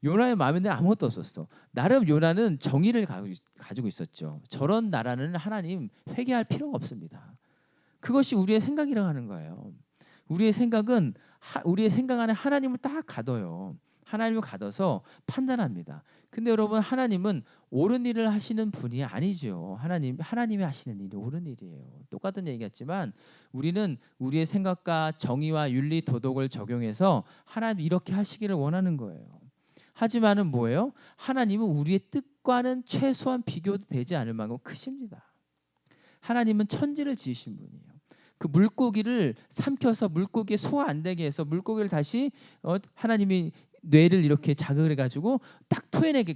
요나의 마음에는 아무것도 없었어. 나름 요나는 정의를 가지고 있었죠. 저런 나라는 하나님 회개할 필요가 없습니다. 그것이 우리의 생각이라고 하는 거예요. 우리의 생각은 우리의 생각 안에 하나님을 딱 가둬요. 하나님을 가둬서 판단합니다. 근데 여러분 하나님은 옳은 일을 하시는 분이 아니죠. 하나님이 하시는 일이 옳은 일이에요. 똑같은 얘기겠지만 우리는 우리의 생각과 정의와 윤리 도덕을 적용해서 하나님 이렇게 하시기를 원하는 거예요. 하지만은 뭐예요? 하나님은 우리의 뜻과는 최소한 비교도 되지 않을 만큼 크십니다. 하나님은 천지를 지으신 분이에요. 그 물고기를 삼켜서 물고기에 소화 안 되게 해서 물고기를 다시 하나님이 뇌를 이렇게 자극을 해가지고 딱 토해내게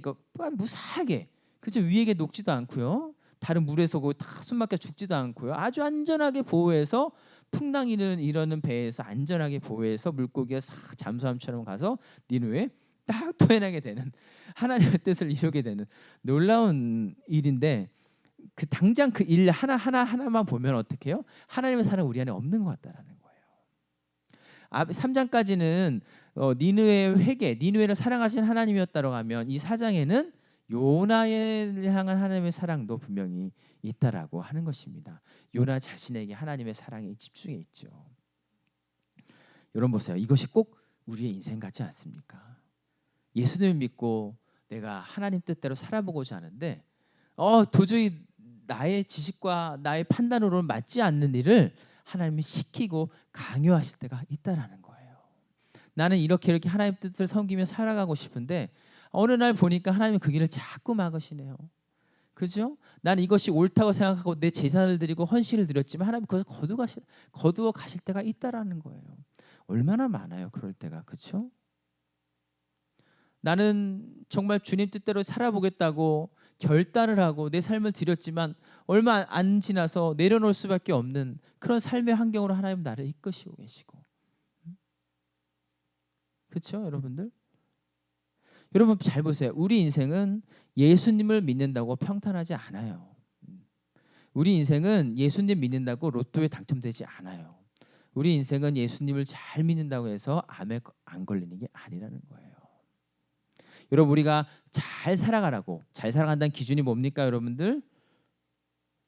무사하게 그죠 위에게 녹지도 않고요. 다른 물에서 다 숨막혀 죽지도 않고요. 아주 안전하게 보호해서 풍랑이 일어는 배에서 안전하게 보호해서 물고기가 싹 잠수함처럼 가서 니누에 딱 토해내게 되는 하나님의 뜻을 이루게 되는 놀라운 일인데 그 당장 그 일 하나만 보면 어떻게 해요? 하나님의 사랑 우리 안에 없는 것 같다라는 거예요. 3장까지는 니느웨의 회개, 니느웨를 사랑하신 하나님이었다고 하면 이 4장에는 요나에 향한 하나님의 사랑도 분명히 있다라고 하는 것입니다. 요나 자신에게 하나님의 사랑에 집중해 있죠. 여러분 보세요. 이것이 꼭 우리의 인생 같지 않습니까? 예수님을 믿고 내가 하나님 뜻대로 살아보고자 하는데 도저히 나의 지식과 나의 판단으로는 맞지 않는 일을 하나님이 시키고 강요하실 때가 있다라는 거예요. 나는 이렇게 하나님 뜻을 섬기며 살아가고 싶은데 어느 날 보니까 하나님은 그 길을 자꾸 막으시네요. 그죠? 나는 이것이 옳다고 생각하고 내 재산을 드리고 헌신을 드렸지만 하나님 그것을 거두어 가실 때가 있다라는 거예요. 얼마나 많아요 그럴 때가. 그렇죠? 나는 정말 주님 뜻대로 살아보겠다고 결단을 하고 내 삶을 드렸지만 얼마 안 지나서 내려놓을 수밖에 없는 그런 삶의 환경으로 하나님 나를 이끄시고 계시고. 그렇죠 여러분들? 여러분 잘 보세요. 우리 인생은 예수님을 믿는다고 평탄하지 않아요. 우리 인생은 예수님 믿는다고 로또에 당첨되지 않아요. 우리 인생은 예수님을 잘 믿는다고 해서 암에 안 걸리는 게 아니라는 거예요. 여러분 우리가 잘 살아가라고 잘 살아간다는 기준이 뭡니까 여러분들?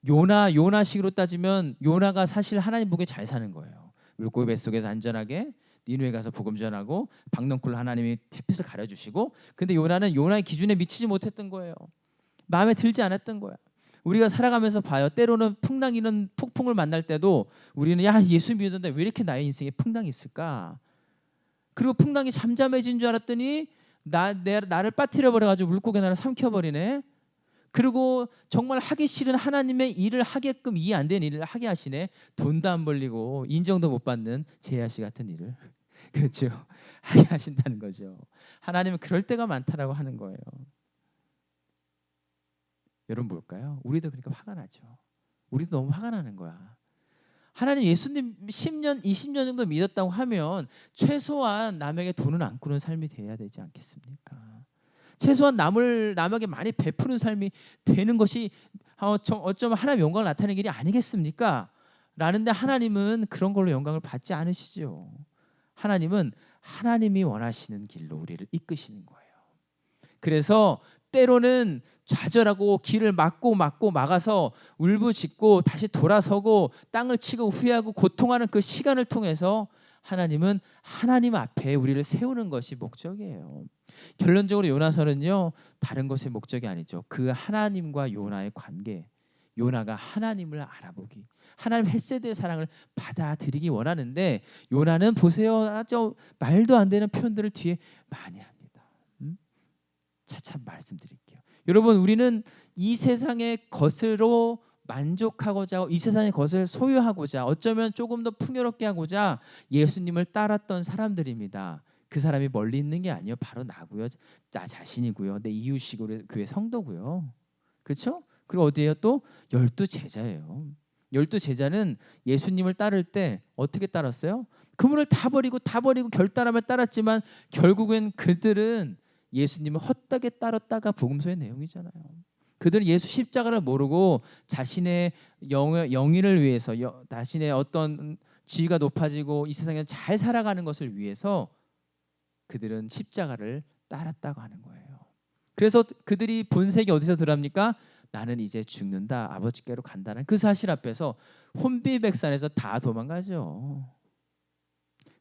요나식으로 따지면 요나가 사실 하나님 보기에 잘 사는 거예요. 물고기 뱃속에서 안전하게 니누에 가서 복음 전하고 박넝쿨 하나님이 햇빛을 가려주시고 근데 요나는 요나의 기준에 미치지 못했던 거예요. 마음에 들지 않았던 거야. 우리가 살아가면서 봐요. 때로는 풍랑 이런 폭풍을 만날 때도 우리는 야 예수 믿었는데 왜 이렇게 나의 인생에 풍랑이 있을까? 그리고 풍랑이 잠잠해진 줄 알았더니 나를 빠뜨려 버려가지고 물고기 나를 삼켜버리네. 그리고 정말 하기 싫은 하나님의 일을 하게끔 이해 안 되는 일을 하게 하시네. 돈도 안 벌리고 인정도 못 받는 제아씨 같은 일을 그렇죠 하게 하신다는 거죠. 하나님은 그럴 때가 많다라고 하는 거예요. 여러분 뭘까요? 우리도 그러니까 화가 나죠. 우리도 너무 화가 나는 거야. 하나님 예수님 10년 20년 정도 믿었다고 하면 최소한 남에게 돈은 안 꾸는 삶이 돼야 되지 않겠습니까? 최소한 남에게 많이 베푸는 삶이 되는 것이 어쩌면 하나님의 영광을 나타내는 길이 아니겠습니까? 라는데 하나님은 그런 걸로 영광을 받지 않으시죠. 하나님은 하나님이 원하시는 길로 우리를 이끄시는 거예요. 그래서 때로는 좌절하고 길을 막아서 울부짖고 다시 돌아서고 땅을 치고 후회하고 고통하는 그 시간을 통해서 하나님은 하나님 앞에 우리를 세우는 것이 목적이에요. 결론적으로 요나서는요 다른 것의 목적이 아니죠. 그 하나님과 요나의 관계, 요나가 하나님을 알아보기, 하나님 헷세드의 사랑을 받아들이기 원하는데 요나는 보세요 아주 말도 안 되는 표현들을 뒤에 많이 합니다. 차차 말씀드릴게요. 여러분 우리는 이 세상의 것으로 만족하고자 이 세상의 것을 소유하고자 어쩌면 조금 더 풍요롭게 하고자 예수님을 따랐던 사람들입니다. 그 사람이 멀리 있는 게 아니에요. 바로 나고요. 나 자신이고요. 내 이웃이고 교회 성도고요. 그렇죠? 그리고 어디에요? 또 12제자예요. 12제자는 예수님을 따를 때 어떻게 따랐어요? 그분을 다 버리고 결단하며 따랐지만 결국엔 그들은 예수님을 헛되게 따랐다가 복음서의 내용이잖아요. 그들은 예수 십자가를 모르고 자신의 영예를 위해서 자신의 어떤 지위가 높아지고 이 세상에 잘 살아가는 것을 위해서 그들은 십자가를 따랐다고 하는 거예요. 그래서 그들이 본색이 어디서 드러납니까? 나는 이제 죽는다. 아버지께로 간다는 그 사실 앞에서 혼비백산에서 다 도망가죠.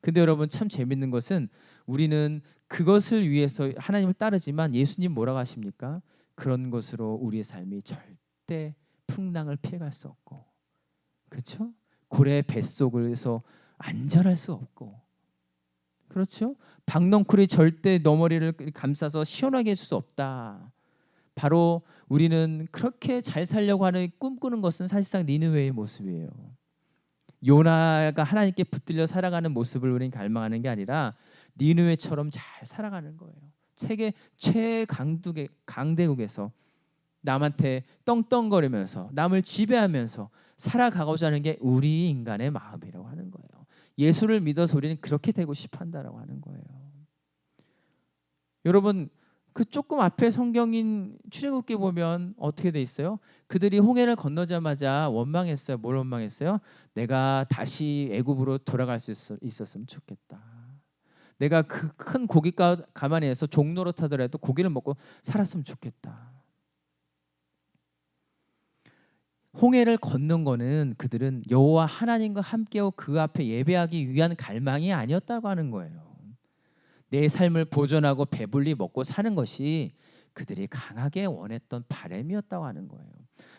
근데 여러분 참 재밌는 것은 우리는 그것을 위해서 하나님을 따르지만 예수님 뭐라고 하십니까? 그런 것으로 우리의 삶이 절대 풍랑을 피해갈 수 없고, 그렇죠? 고래의 뱃속에서 안전할 수 없고, 그렇죠? 박넝쿨이 절대 너 머리를 감싸서 시원하게 해줄 수 없다. 바로 우리는 그렇게 잘 살려고 하는 꿈꾸는 것은 사실상 니느웨의 모습이에요. 요나가 하나님께 붙들려 살아가는 모습을 우리는 갈망하는 게 아니라 니느웨처럼 잘 살아가는 거예요. 세계 최강대국에서 남한테 떵떵거리면서 남을 지배하면서 살아가고자 하는 게 우리 인간의 마음이라고 하는 거예요. 예수를 믿어서 우리는 그렇게 되고 싶어 한다라고 하는 거예요. 여러분 그 조금 앞에 성경인 출애굽기 보면 어떻게 돼 있어요? 그들이 홍해를 건너자마자 원망했어요. 뭘 원망했어요? 내가 다시 애굽으로 돌아갈 수 있었으면 좋겠다. 내가 그 큰 고기 가만히에서 종로로 타더라도 고기를 먹고 살았으면 좋겠다. 홍해를 걷는 거는 그들은 여호와 하나님과 함께하고 그 앞에 예배하기 위한 갈망이 아니었다고 하는 거예요. 내 삶을 보존하고 배불리 먹고 사는 것이 그들이 강하게 원했던 바람이었다고 하는 거예요.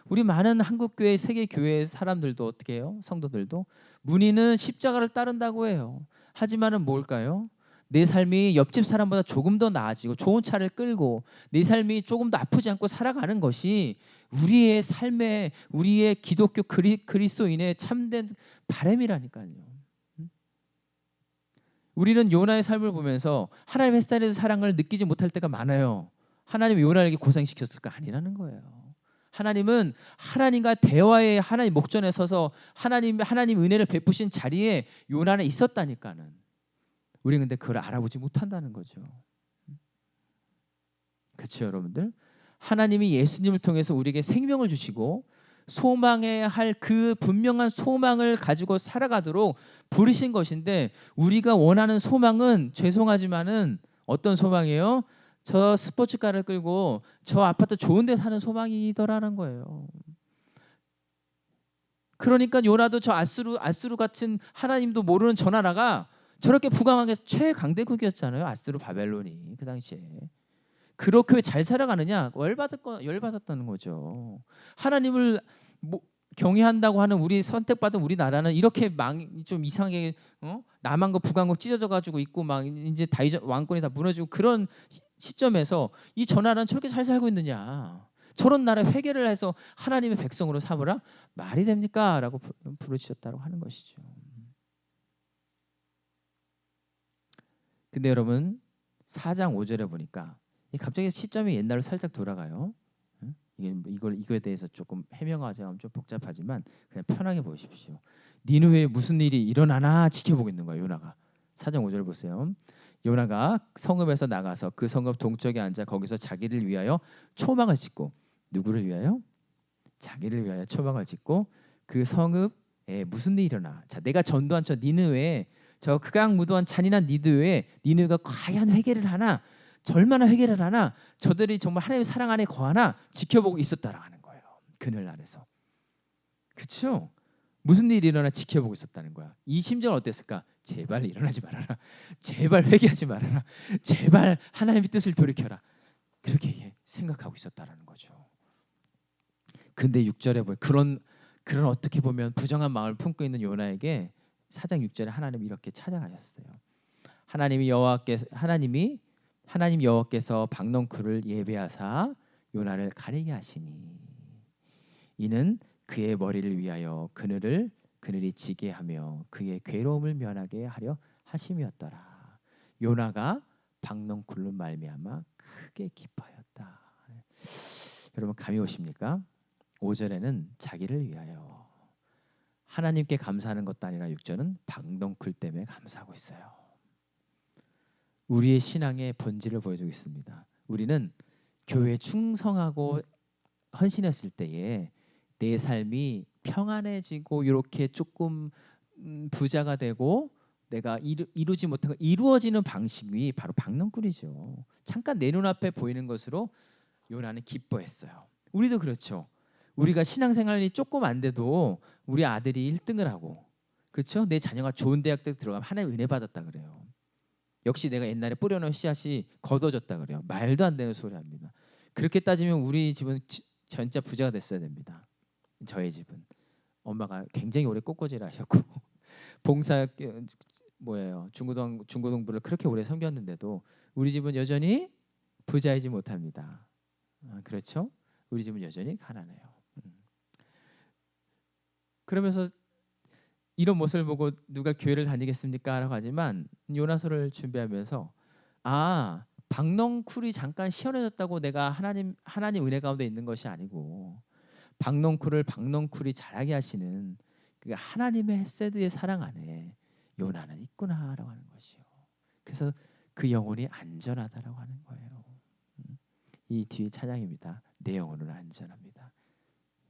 우리 많은 한국교회, 세계교회 사람들도 어떻게 해요? 성도들도 문의는 십자가를 따른다고 해요. 하지만은 뭘까요? 내 삶이 옆집 사람보다 조금 더 나아지고 좋은 차를 끌고 내 삶이 조금 더 아프지 않고 살아가는 것이 우리의 삶의 우리의 기독교 그리스도인의 참된 바람이라니까요. 우리는 요나의 삶을 보면서 하나님의 햇살에서 사랑을 느끼지 못할 때가 많아요. 하나님이 요나에게 고생시켰을까? 아니라는 거예요. 하나님은 하나님과 대화의 하나님 목전에 서서 하나님 은혜를 베푸신 자리에 요나는 있었다니까는. 우리는 근데 그걸 알아보지 못한다는 거죠. 그렇죠, 여러분들? 하나님이 예수님을 통해서 우리에게 생명을 주시고 소망해야 할 그 분명한 소망을 가지고 살아가도록 부르신 것인데 우리가 원하는 소망은 죄송하지만은 어떤 소망이에요? 저 스포츠카를 끌고 저 아파트 좋은 데 사는 소망이더라는 거예요. 그러니까 요나도 저 아수르 같은 하나님도 모르는 저 나라가 저렇게 부강하게 최강대국이었잖아요. 아수르 바벨론이 그 당시에. 그렇게 왜 잘 살아가느냐? 열받았다는 거죠. 하나님을 경외한다고 하는 우리 선택받은 우리나라는 이렇게 좀 이상하게 남한거 북한거 찢어져 가지고 있고 막 이제 왕권이 다 무너지고 그런 시점에서 이 전나라는 저렇게 잘 살고 있느냐? 저런 나라에 회개를 해서 하나님의 백성으로 삼으라 말이 됩니까? 라고 부르짖었다고 하는 것이죠. 근데 여러분 4장 5절에 보니까 갑자기 시점이 옛날로 살짝 돌아가요. 이거에 대해서 조금 해명하자면 좀 복잡하지만 그냥 편하게 보십시오. 니느웨에 무슨 일이 일어나나 지켜보고 있는 거예요. 요나가 4장 5절 보세요. 요나가 성읍에서 나가서 그 성읍 동쪽에 앉아 거기서 자기를 위하여 초막을 짓고 누구를 위하여? 자기를 위하여 초막을 짓고 그 성읍에 무슨 일이 일어나? 자, 내가 전도한 저 니느웨에 저 극악무도한 잔인한 니느웨가 과연 회개를 하나? 얼마나 회개를 하나? 저들이 정말 하나님의 사랑 안에 거하나 지켜보고 있었다라고 하는 거예요. 그늘 아래서. 그렇죠? 무슨 일이 일어나 지켜보고 있었다는 거야. 이 심정은 어땠을까? 제발 일어나지 말아라. 제발 회개하지 말아라. 제발 하나님의 뜻을 돌이켜라. 그렇게 생각하고 있었다라는 거죠. 근데 6절에 보면 그런 어떻게 보면 부정한 마음을 품고 있는 요나에게 4장 6절에 하나님이 이렇게 찾아가셨어요. 하나님 여호와께서 박넝쿨을 예배하사 요나를 가리게 하시니 이는 그의 머리를 위하여 그늘이 지게 하며 그의 괴로움을 면하게 하려 하심이었더라. 요나가 박넝쿨로 말미암아 크게 기뻐하였다. 여러분 감이 오십니까? 5절에는 자기를 위하여 하나님께 감사하는 것도 아니라 6절은 박넝쿨 때문에 감사하고 있어요. 우리의 신앙의 본질을 보여주고 있습니다. 우리는 교회에 충성하고 헌신했을 때에 내 삶이 평안해지고 이렇게 조금 부자가 되고 내가 이루지 못한 거 이루어지는 방식이 바로 박넝쿨이죠. 잠깐 내 눈앞에 보이는 것으로 요나는 기뻐했어요. 우리도 그렇죠. 우리가 신앙생활이 조금 안 돼도 우리 아들이 1등을 하고, 그렇죠? 내 자녀가 좋은 대학들 들어가면 하나님 은혜 받았다 그래요. 역시 내가 옛날에 뿌려놓은 씨앗이 거둬졌다 그래요. 말도 안 되는 소리 합니다. 그렇게 따지면 우리 집은 진짜 부자가 됐어야 됩니다. 저희 집은 엄마가 굉장히 오래 꽃꽂이를 하셨고 봉사 뭐예요, 중고등부를 그렇게 오래 섬겼는데도 우리 집은 여전히 부자이지 못합니다. 그렇죠? 우리 집은 여전히 가난해요. 그러면서 이런 모습을 보고 누가 교회를 다니겠습니까? 라고 하지만 요나서를 준비하면서 박넝쿨이 잠깐 시원해졌다고 내가 하나님 은혜 가운데 있는 것이 아니고 박넝쿨이 자라게 하시는 그 하나님의 헤세드의 사랑 안에 요나는 있구나라고 하는 것이요. 그래서 그 영혼이 안전하다라고 하는 거예요. 이 뒤에 찬양입니다. 내 영혼은 안전합니다.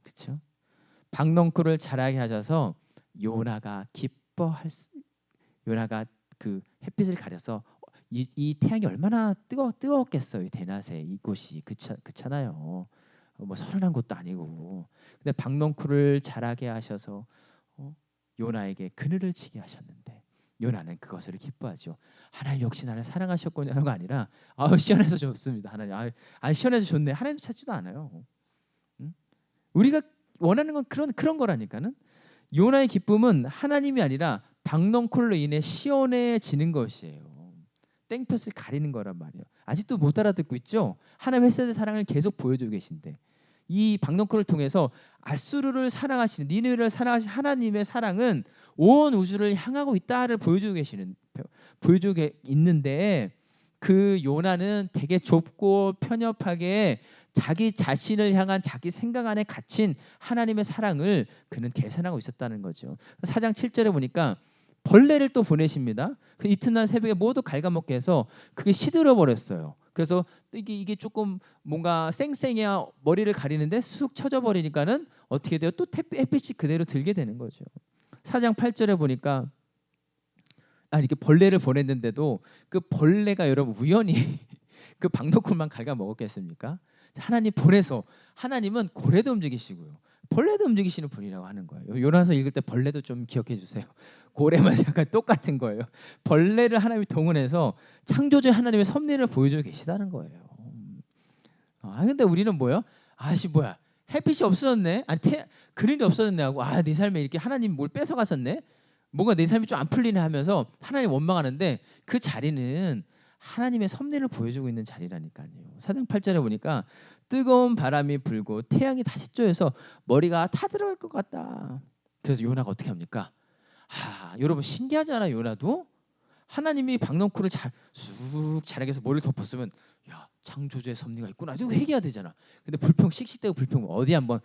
그렇죠? 박넝쿨을 자라게 하셔서 요나가 그 햇빛을 가려서 이 태양이 얼마나 뜨거웠겠어요. 이 대낮에 이곳이 그렇잖아요. 뭐 선선한 곳도 아니고. 근데 박넝쿨을 자라게 하셔서 요나에게 그늘을 지게 하셨는데 요나는 그것을 기뻐하죠. 하나님 역시 나를 사랑하셨군요 하는 거 아니라 시원해서 좋습니다. 하나님 시원해서 좋네. 하나님 찾지도 않아요. 응? 우리가 원하는 건 그런 거라니까는. 요나의 기쁨은 하나님이 아니라 박넝쿨로 인해 시원해지는 것이에요. 땡볕을 가리는 거란 말이에요. 아직도 못 알아듣고 있죠. 하나님 햇살의 사랑을 계속 보여주고 계신데 이 박넝쿨을 통해서 아수르를 사랑하시는, 니느웨를 사랑하시는 하나님의 사랑은 온 우주를 향하고 있다를 보여주고 있는데 그 요나는 되게 좁고 편협하게 자기 자신을 향한 자기 생각 안에 갇힌 하나님의 사랑을 그는 계산하고 있었다는 거죠. 4장 7절에 보니까 벌레를 또 보내십니다. 그 이튿날 새벽에 모두 갉아먹게 해서 그게 시들어 버렸어요. 그래서 이게 조금 뭔가 쌩쌩해야 머리를 가리는데 쑥 쳐져 버리니까는 어떻게 돼요? 또 햇빛이 그대로 들게 되는 거죠. 4장 8절에 보니까 이렇게 벌레를 보냈는데도 그 벌레가 여러분 우연히 그 박너쿨만 갉아먹었겠습니까? 하나님 보내서 하나님은 고래도 움직이시고요. 벌레도 움직이시는 분이라고 하는 거예요. 요나서 읽을 때 벌레도 좀 기억해 주세요. 고래만 약간 똑같은 거예요. 벌레를 하나님이 동원해서 창조주 하나님의 섭리를 보여주고 계시다는 거예요. 근데 우리는 뭐요? 뭐야? 햇빛이 없어졌네. 그늘이 없어졌네 하고 내 삶에 이렇게 하나님 뭘 뺏어가셨네. 뭔가 내 삶이 좀 안 풀리네 하면서 하나님 원망하는데 그 자리는 하나님의 섭리를 보여주고 있는 자리라니까요. 4장 8절에 보니까 뜨거운 바람이 불고 태양이 다시 쬐어서 머리가 타들어갈 것 같다. 그래서 요나가 어떻게 합니까? 여러분 신기하잖아요. 요나도 하나님이 박넝쿨을 쑥 자라게 해서 머리를 덮었으면 창조주의 섭리가 있구나. 지금 회개해야 되잖아. 근데 씩씩대고 불평 어디 한번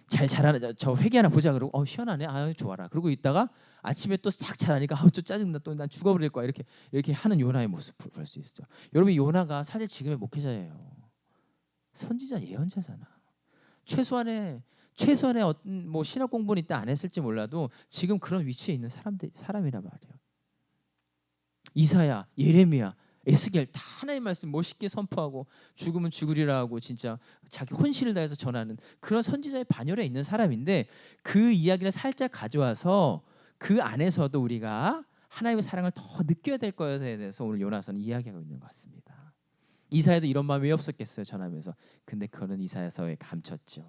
잘 자라나 저 회개 하나 보자 그러고 시원하네. 좋아라. 그러고 있다가 아침에 또 싹 자라니까 또 짜증나. 또 난 죽어버릴 거야. 이렇게 하는 요나의 모습 볼 수 있죠. 여러분 요나가 사실 지금의 목회자예요. 선지자 예언자잖아. 최소한의 뭐 신학 공부는 이때 안 했을지 몰라도 지금 그런 위치에 있는 사람이란 말이에요. 이사야, 예레미야, 에스겔 다 하나님의 말씀 멋있게 선포하고 죽으면 죽으리라 하고 진짜 자기 혼신을 다해서 전하는 그런 선지자의 반열에 있는 사람인데 그 이야기를 살짝 가져와서 그 안에서도 우리가 하나님의 사랑을 더 느껴야 될 것에 대해서 오늘 요나서는 이야기하고 있는 것 같습니다. 이사야도 이런 마음이 왜 없었겠어요, 전하면서. 근데 그거는 이사야서에 감췄죠.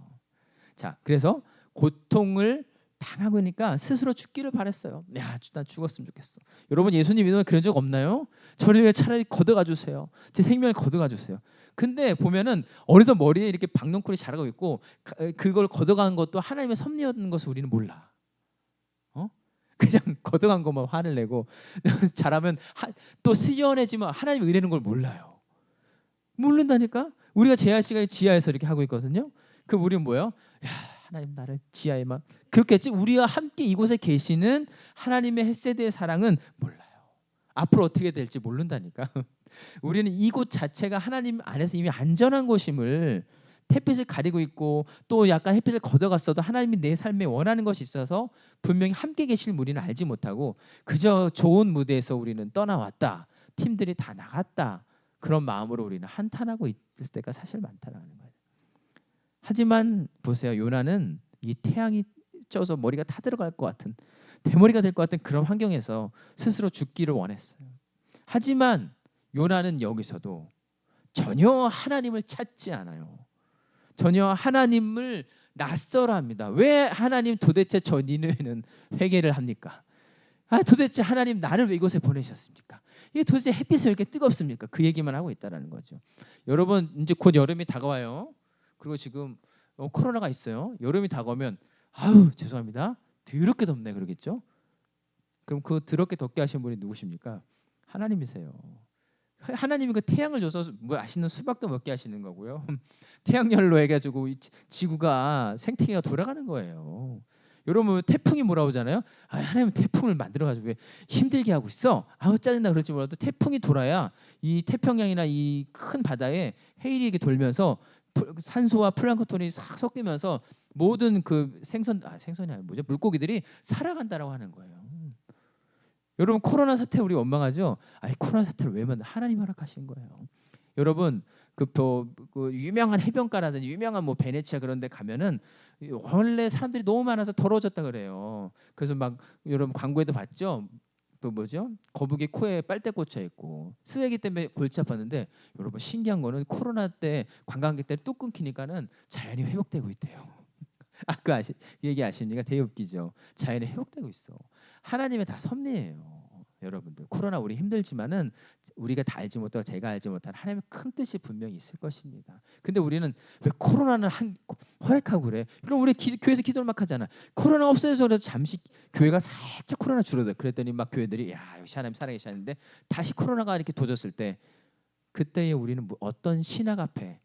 자, 그래서 고통을 당하고 있으니까 스스로 죽기를 바랬어요. 난 죽었으면 좋겠어. 여러분 예수님 믿으면 그런 적 없나요? 저를 왜 차라리 걷어가 주세요. 제 생명을 걷어가 주세요. 근데 보면은 어느덧 머리에 이렇게 박넝쿨이 자라고 있고 그걸 걷어가는 것도 하나님의 섭리였는 것을 우리는 몰라. 그냥 걷어간 것만 화를 내고 자라면 또 시원해지면 하나님 은혜는 걸 몰라요. 모른다니까? 우리가 재할 시간에 지하에서 이렇게 하고 있거든요. 그럼 우리는 뭐예요? 하나님 나를 지하에만 그렇겠지. 우리와 함께 이곳에 계시는 하나님의 헷세드의 사랑은 몰라요. 앞으로 어떻게 될지 모른다니까. 우리는 이곳 자체가 하나님 안에서 이미 안전한 곳임을 햇빛을 가리고 있고 또 약간 햇빛을 걷어갔어도 하나님이 내 삶에 원하는 것이 있어서 분명히 함께 계실 우리는 알지 못하고 그저 좋은 무대에서 우리는 떠나왔다. 팀들이 다 나갔다. 그런 마음으로 우리는 한탄하고 있을 때가 사실 많다라는 거예요. 하지만 보세요. 요나는 이 태양이 쪄서 머리가 타들어갈 것 같은 대머리가 될 것 같은 그런 환경에서 스스로 죽기를 원했어요. 하지만 요나는 여기서도 전혀 하나님을 찾지 않아요. 전혀 하나님을 낯설어합니다. 왜 하나님 도대체 저 니느웨는 회개를 합니까? 도대체 하나님 나를 왜 이곳에 보내셨습니까? 이게 도대체 햇빛이 왜 이렇게 뜨겁습니까? 그 얘기만 하고 있다라는 거죠. 여러분 이제 곧 여름이 다가와요. 그리고 지금 코로나가 있어요. 여름이 다가오면 아유 죄송합니다. 더럽게 덥네 그러겠죠? 그럼 그 더럽게 덥게 하신 분이 누구십니까? 하나님이세요. 하나님이 그 태양을 줘서 뭐 맛있는 수박도 먹게 하시는 거고요. 태양열로 해가지고 이 지구가 생태계가 돌아가는 거예요. 여러분 태풍이 몰아오잖아요. 하나님은 태풍을 만들어가지고 왜 힘들게 하고 있어? 아우 짜증나 그럴지 몰라도 태풍이 돌아야 이 태평양이나 이 큰 바다에 해일이 이렇게 돌면서 산소와 플랑크톤이 싹 섞이면서 모든 그 생선이 아니고 뭐죠? 물고기들이 살아간다라고 하는 거예요. 여러분 코로나 사태 우리 원망하죠. 코로나 사태를 왜 만나? 하나님 허락하신 거예요. 여러분 그 유명한 해변가라든지 유명한 뭐 베네치아 그런 데 가면은 원래 사람들이 너무 많아서 더러워졌다 그래요. 그래서 막 여러분 광고에도 봤죠. 또 뭐죠? 거북이 코에 빨대 꽂혀 있고 쓰레기 때문에 골치 아팠는데 여러분 신기한 거는 코로나 때 관광객들 뚝 끊기니까는 자연이 회복되고 있대요. 그 얘기 아십니까? 되게 웃기죠. 자연이 회복되고 있어. 하나님의 다 섭리예요. 여러분들 코로나 우리 힘들지만은 우리가 다 알지 못하고 제가 알지 못한 하나님의 큰 뜻이 분명히 있을 것입니다. 근데 우리는 왜 코로나는 허약하고 그래? 그럼 우리 교회에서 기도를 막 하잖아. 코로나 없어져서 그래서 잠시 교회가 살짝 코로나 줄어들. 그랬더니 막 교회들이 야 역시 하나님 살아계시는데 다시 코로나가 이렇게 도졌을 때 그때에 우리는 어떤 신학 앞에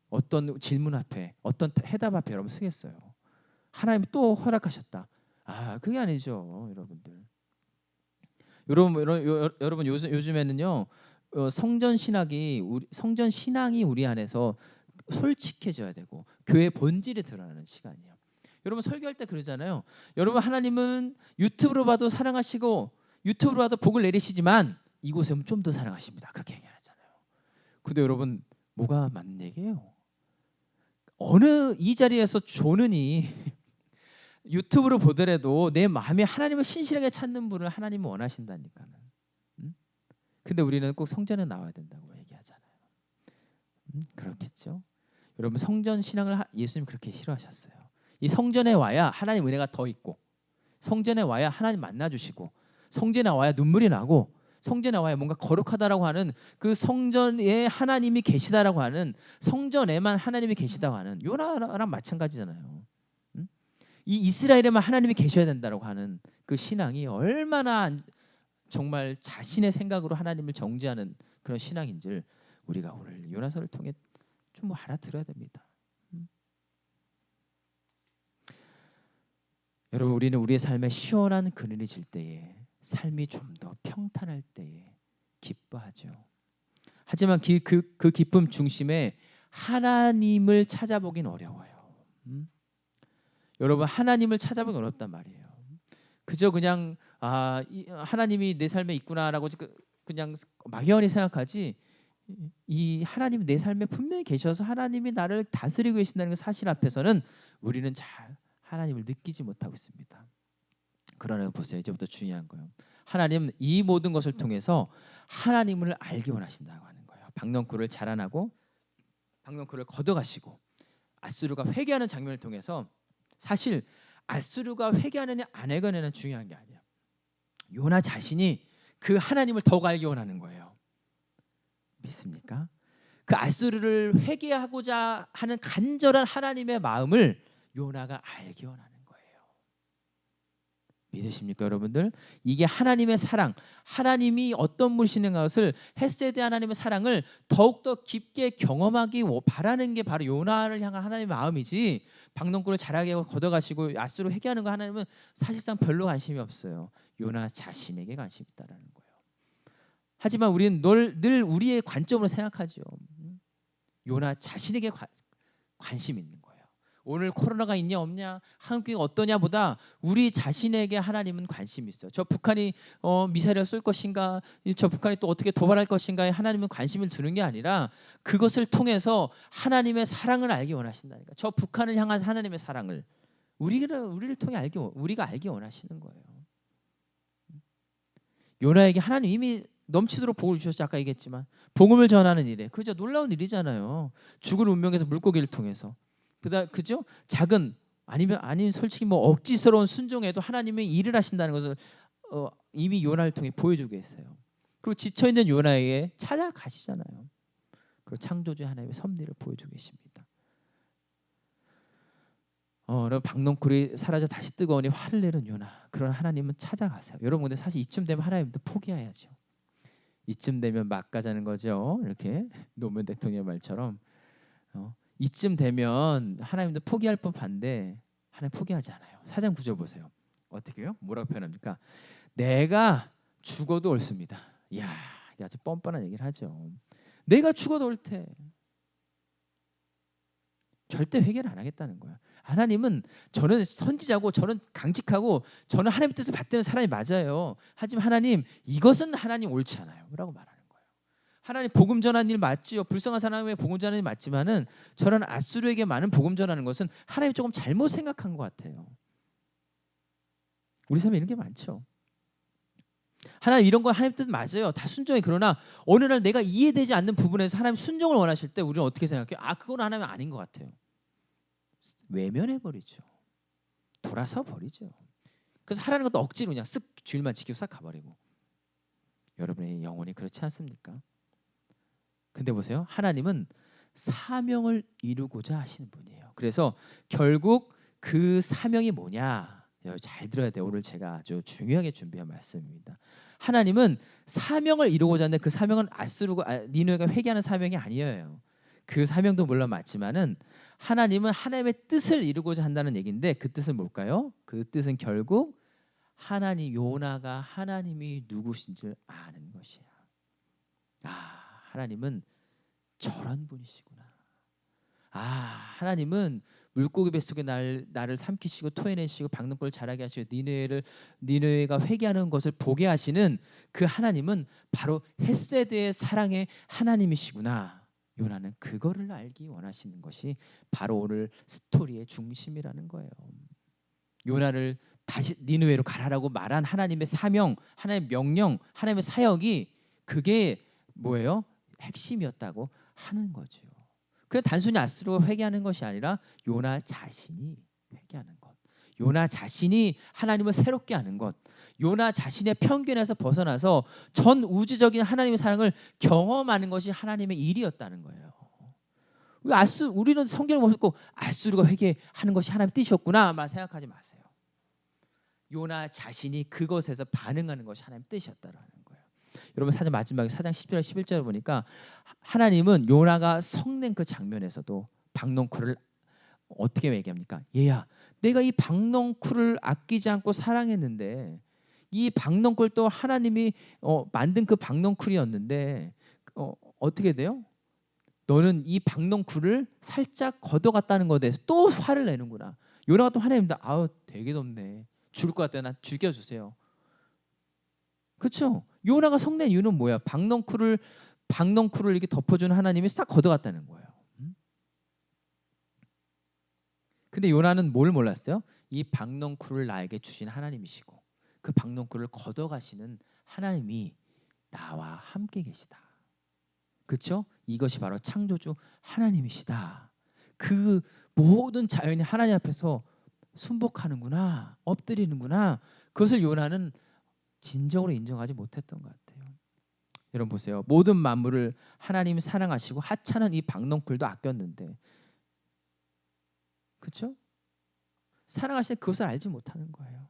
어떤 질문 앞에 어떤 해답 앞에 여러분 서겠어요. 하나님이 또 허락하셨다. 그게 아니죠, 여러분들. 여러분 요즘에는요 성전 신앙이 우리 안에서 솔직해져야 되고 교회 본질이 드러나는 시간이에요. 여러분 설교할 때 그러잖아요. 여러분 하나님은 유튜브로 봐도 사랑하시고 유튜브로 봐도 복을 내리시지만 이곳에 오면 좀 더 사랑하십니다. 그렇게 얘기하잖아요. 근데 여러분 뭐가 맞는 얘기예요? 어느 이 자리에서 조는이 유튜브로 보더라도 내 마음에 하나님을 신실하게 찾는 분을 하나님은 원하신다니까는. 근데 우리는 꼭 성전에 나와야 된다고 얘기하잖아요. 그렇겠죠. 여러분 성전 신앙을 예수님 그렇게 싫어하셨어요. 이 성전에 와야 하나님 은혜가 더 있고 성전에 와야 하나님 만나주시고 성전에 와야 눈물이 나고 성전에 와야 뭔가 거룩하다라고 하는 그 성전에 하나님이 계시다라고 하는 성전에만 하나님이 계시다고 하는 요나랑 마찬가지잖아요. 이 이스라엘에만 하나님이 계셔야 된다라고 하는 그 신앙이 얼마나 정말 자신의 생각으로 하나님을 정죄하는 그런 신앙인지를 우리가 오늘 요나서를 통해 좀 알아들어야 됩니다. 여러분 우리는 우리의 삶에 시원한 그늘이 질 때에 삶이 좀 더 평탄할 때에 기뻐하죠. 하지만 그 기쁨 중심에 하나님을 찾아보긴 어려워요. 여러분 하나님을 찾아보기 어렵단 말이에요. 그저 그냥 하나님이 내 삶에 있구나라고 그냥 막연히 생각하지 이 하나님 내 삶에 분명히 계셔서 하나님이 나를 다스리고 계신다는 그 사실 앞에서는 우리는 잘 하나님을 느끼지 못하고 있습니다. 그러나 보세요. 이제부터 중요한 거예요. 하나님 이 모든 것을 통해서 하나님을 알기 원하신다고 하는 거예요. 박넝쿨을 자라나고 박넝쿨을 걷어가시고 아수르가 회개하는 장면을 통해서 사실 아수르가 회개하느냐 안 회개하느냐는 중요한 게 아니에요. 요나 자신이 그 하나님을 더욱 알기 원하는 거예요. 믿습니까? 그 아수르를 회개하고자 하는 간절한 하나님의 마음을 요나가 알기 원하는 거예요. 믿으십니까 여러분들? 이게 하나님의 사랑, 하나님이 어떤 분이시는 것을 헤세드 하나님의 사랑을 더욱더 깊게 경험하기 바라는 게 바로 요나를 향한 하나님의 마음이지 박농꾼을 자라게 하고 걷어가시고 아수르 회개하는 거 하나님은 사실상 별로 관심이 없어요. 요나 자신에게 관심이 있다라는 거예요. 하지만 우리는 늘 우리의 관점으로 생각하죠. 요나 자신에게 관심 있는 거예요. 오늘 코로나가 있냐 없냐, 한국이 어떠냐보다 우리 자신에게 하나님은 관심이 있어요. 저 북한이 미사일을 쏠 것인가, 저 북한이 또 어떻게 도발할 것인가에 하나님은 관심을 두는 게 아니라 그것을 통해서 하나님의 사랑을 알기 원하신다니까. 저 북한을 향한 하나님의 사랑을 우리를 통해 우리가 알기 원하시는 거예요. 요나에게 하나님 이미 넘치도록 복을 주셨죠. 아까 얘기했지만 복음을 전하는 일에 그저 놀라운 일이잖아요. 죽을 운명에서 물고기를 통해서 그죠? 작은 아니면 솔직히 뭐 억지스러운 순종에도 하나님이 일을 하신다는 것을 이미 요나를 통해 보여주고 있어요. 그리고 지쳐 있는 요나에게 찾아가시잖아요. 그리고 창조주의 하나님의 섭리를 보여주고 계십니다. 여러분 박넝쿨이 사라져 다시 뜨거우니 화를 내는 요나. 그런 하나님은 찾아가세요. 여러분 근데 사실 이쯤 되면 하나님도 포기해야죠. 이쯤 되면 막 가자는 거죠. 이렇게 노무현 대통령 말처럼 이쯤 되면 하나님도 포기할 법한데 하나님 포기하지 않아요. 4장 9절 보세요. 어떻게요? 뭐라고 표현합니까? 내가 죽어도 옳습니다. 이야, 아주 뻔뻔한 얘기를 하죠. 내가 죽어도 옳대. 절대 회개를 안 하겠다는 거야. 하나님은 저는 선지자고 저는 강직하고 저는 하나님의 뜻을 받드는 사람이 맞아요. 하지만 하나님 이것은 하나님 옳지 않아요. 라고 말하는 거예요. 하나님 복음 전하는 일 맞지요. 불쌍한 사람의 복음 전하는 일 맞지만은 저런 아수르에게 많은 복음 전하는 것은 하나님 조금 잘못 생각한 것 같아요. 우리 삶에 이런 게 많죠. 하나님 이런 거 하나님 뜻 맞아요. 다 순종해. 그러나 어느 날 내가 이해되지 않는 부분에서 하나님 순종을 원하실 때 우리는 어떻게 생각해요? 그건 하나님 아닌 것 같아요. 외면해 버리죠. 돌아서 버리죠. 그래서 하라는 것도 억지로 그냥 쓱 주일만 지키고 싹 가버리고. 여러분의 영혼이 그렇지 않습니까? 근데 보세요. 하나님은 사명을 이루고자 하시는 분이에요. 그래서 결국 그 사명이 뭐냐? 잘 들어야 돼요. 오늘 제가 아주 중요하게 준비한 말씀입니다. 하나님은 사명을 이루고자 하는데 그 사명은 니느웨가 회개하는 사명이 아니에요. 그 사명도 물론 맞지만은 하나님은 하나님의 뜻을 이루고자 한다는 얘기인데 그 뜻은 뭘까요? 그 뜻은 결국 요나가 하나님이 누구신지 아는 것이야. 하나님은 저런 분이시구나. 하나님은 물고기 뱃속에 나를 삼키시고 토해내시고 박능골 자라게 하시고 니느웨가 회개하는 것을 보게 하시는 그 하나님은 바로 헷세드의 사랑의 하나님이시구나. 요나는 그거를 알기 원하시는 것이 바로 오늘 스토리의 중심이라는 거예요. 요나를 다시 니느웨로 가라라고 말한 하나님의 사명, 하나님의 명령, 하나님의 사역이 그게 뭐예요? 핵심이었다고 하는 거죠. 그냥 단순히 아스루가 회개하는 것이 아니라 요나 자신이 회개하는 것. 요나 자신이 하나님을 새롭게 하는 것. 요나 자신의 편견에서 벗어나서 전 우주적인 하나님의 사랑을 경험하는 것이 하나님의 일이었다는 거예요. 우리는 성경을 보고 아스루가 회개하는 것이 하나님의 뜻이었구나만 생각하지 마세요. 요나 자신이 그것에서 반응하는 것이 하나님의 뜻이었다라는 거예요. 여러분 사장 마지막에 4장 10절 11절 보니까 하나님은 요나가 성낸 그 장면에서도 박넝쿨을 어떻게 얘기합니까? 얘야, 내가 이 박넝쿨을 아끼지 않고 사랑했는데 이 박넝쿨도 하나님이 만든 그 박넝쿨이었는데 어떻게 돼요? 너는 이 박넝쿨을 살짝 걷어갔다는 것에 대해서 또 화를 내는구나. 요나가 또 하나님도 되게 덥네. 죽을 것 같아. 나 죽여주세요. 그렇죠? 요나가 성낸 이유는 뭐야? 박넝쿨을 이렇게 덮어주는 하나님이 싹 걷어갔다는 거예요. 근데 요나는 뭘 몰랐어요? 이 박넝쿨을 나에게 주신 하나님이시고 그 박넝쿨을 걷어가시는 하나님이 나와 함께 계시다. 그렇죠? 이것이 바로 창조주 하나님이시다. 그 모든 자연이 하나님 앞에서 순복하는구나, 엎드리는구나. 그것을 요나는 진정으로 인정하지 못했던 것 같아요. 여러분 보세요. 모든 만물을 하나님이 사랑하시고 하찮은 이 박넝쿨도 아꼈는데, 그렇죠? 사랑하시는 그것을 알지 못하는 거예요.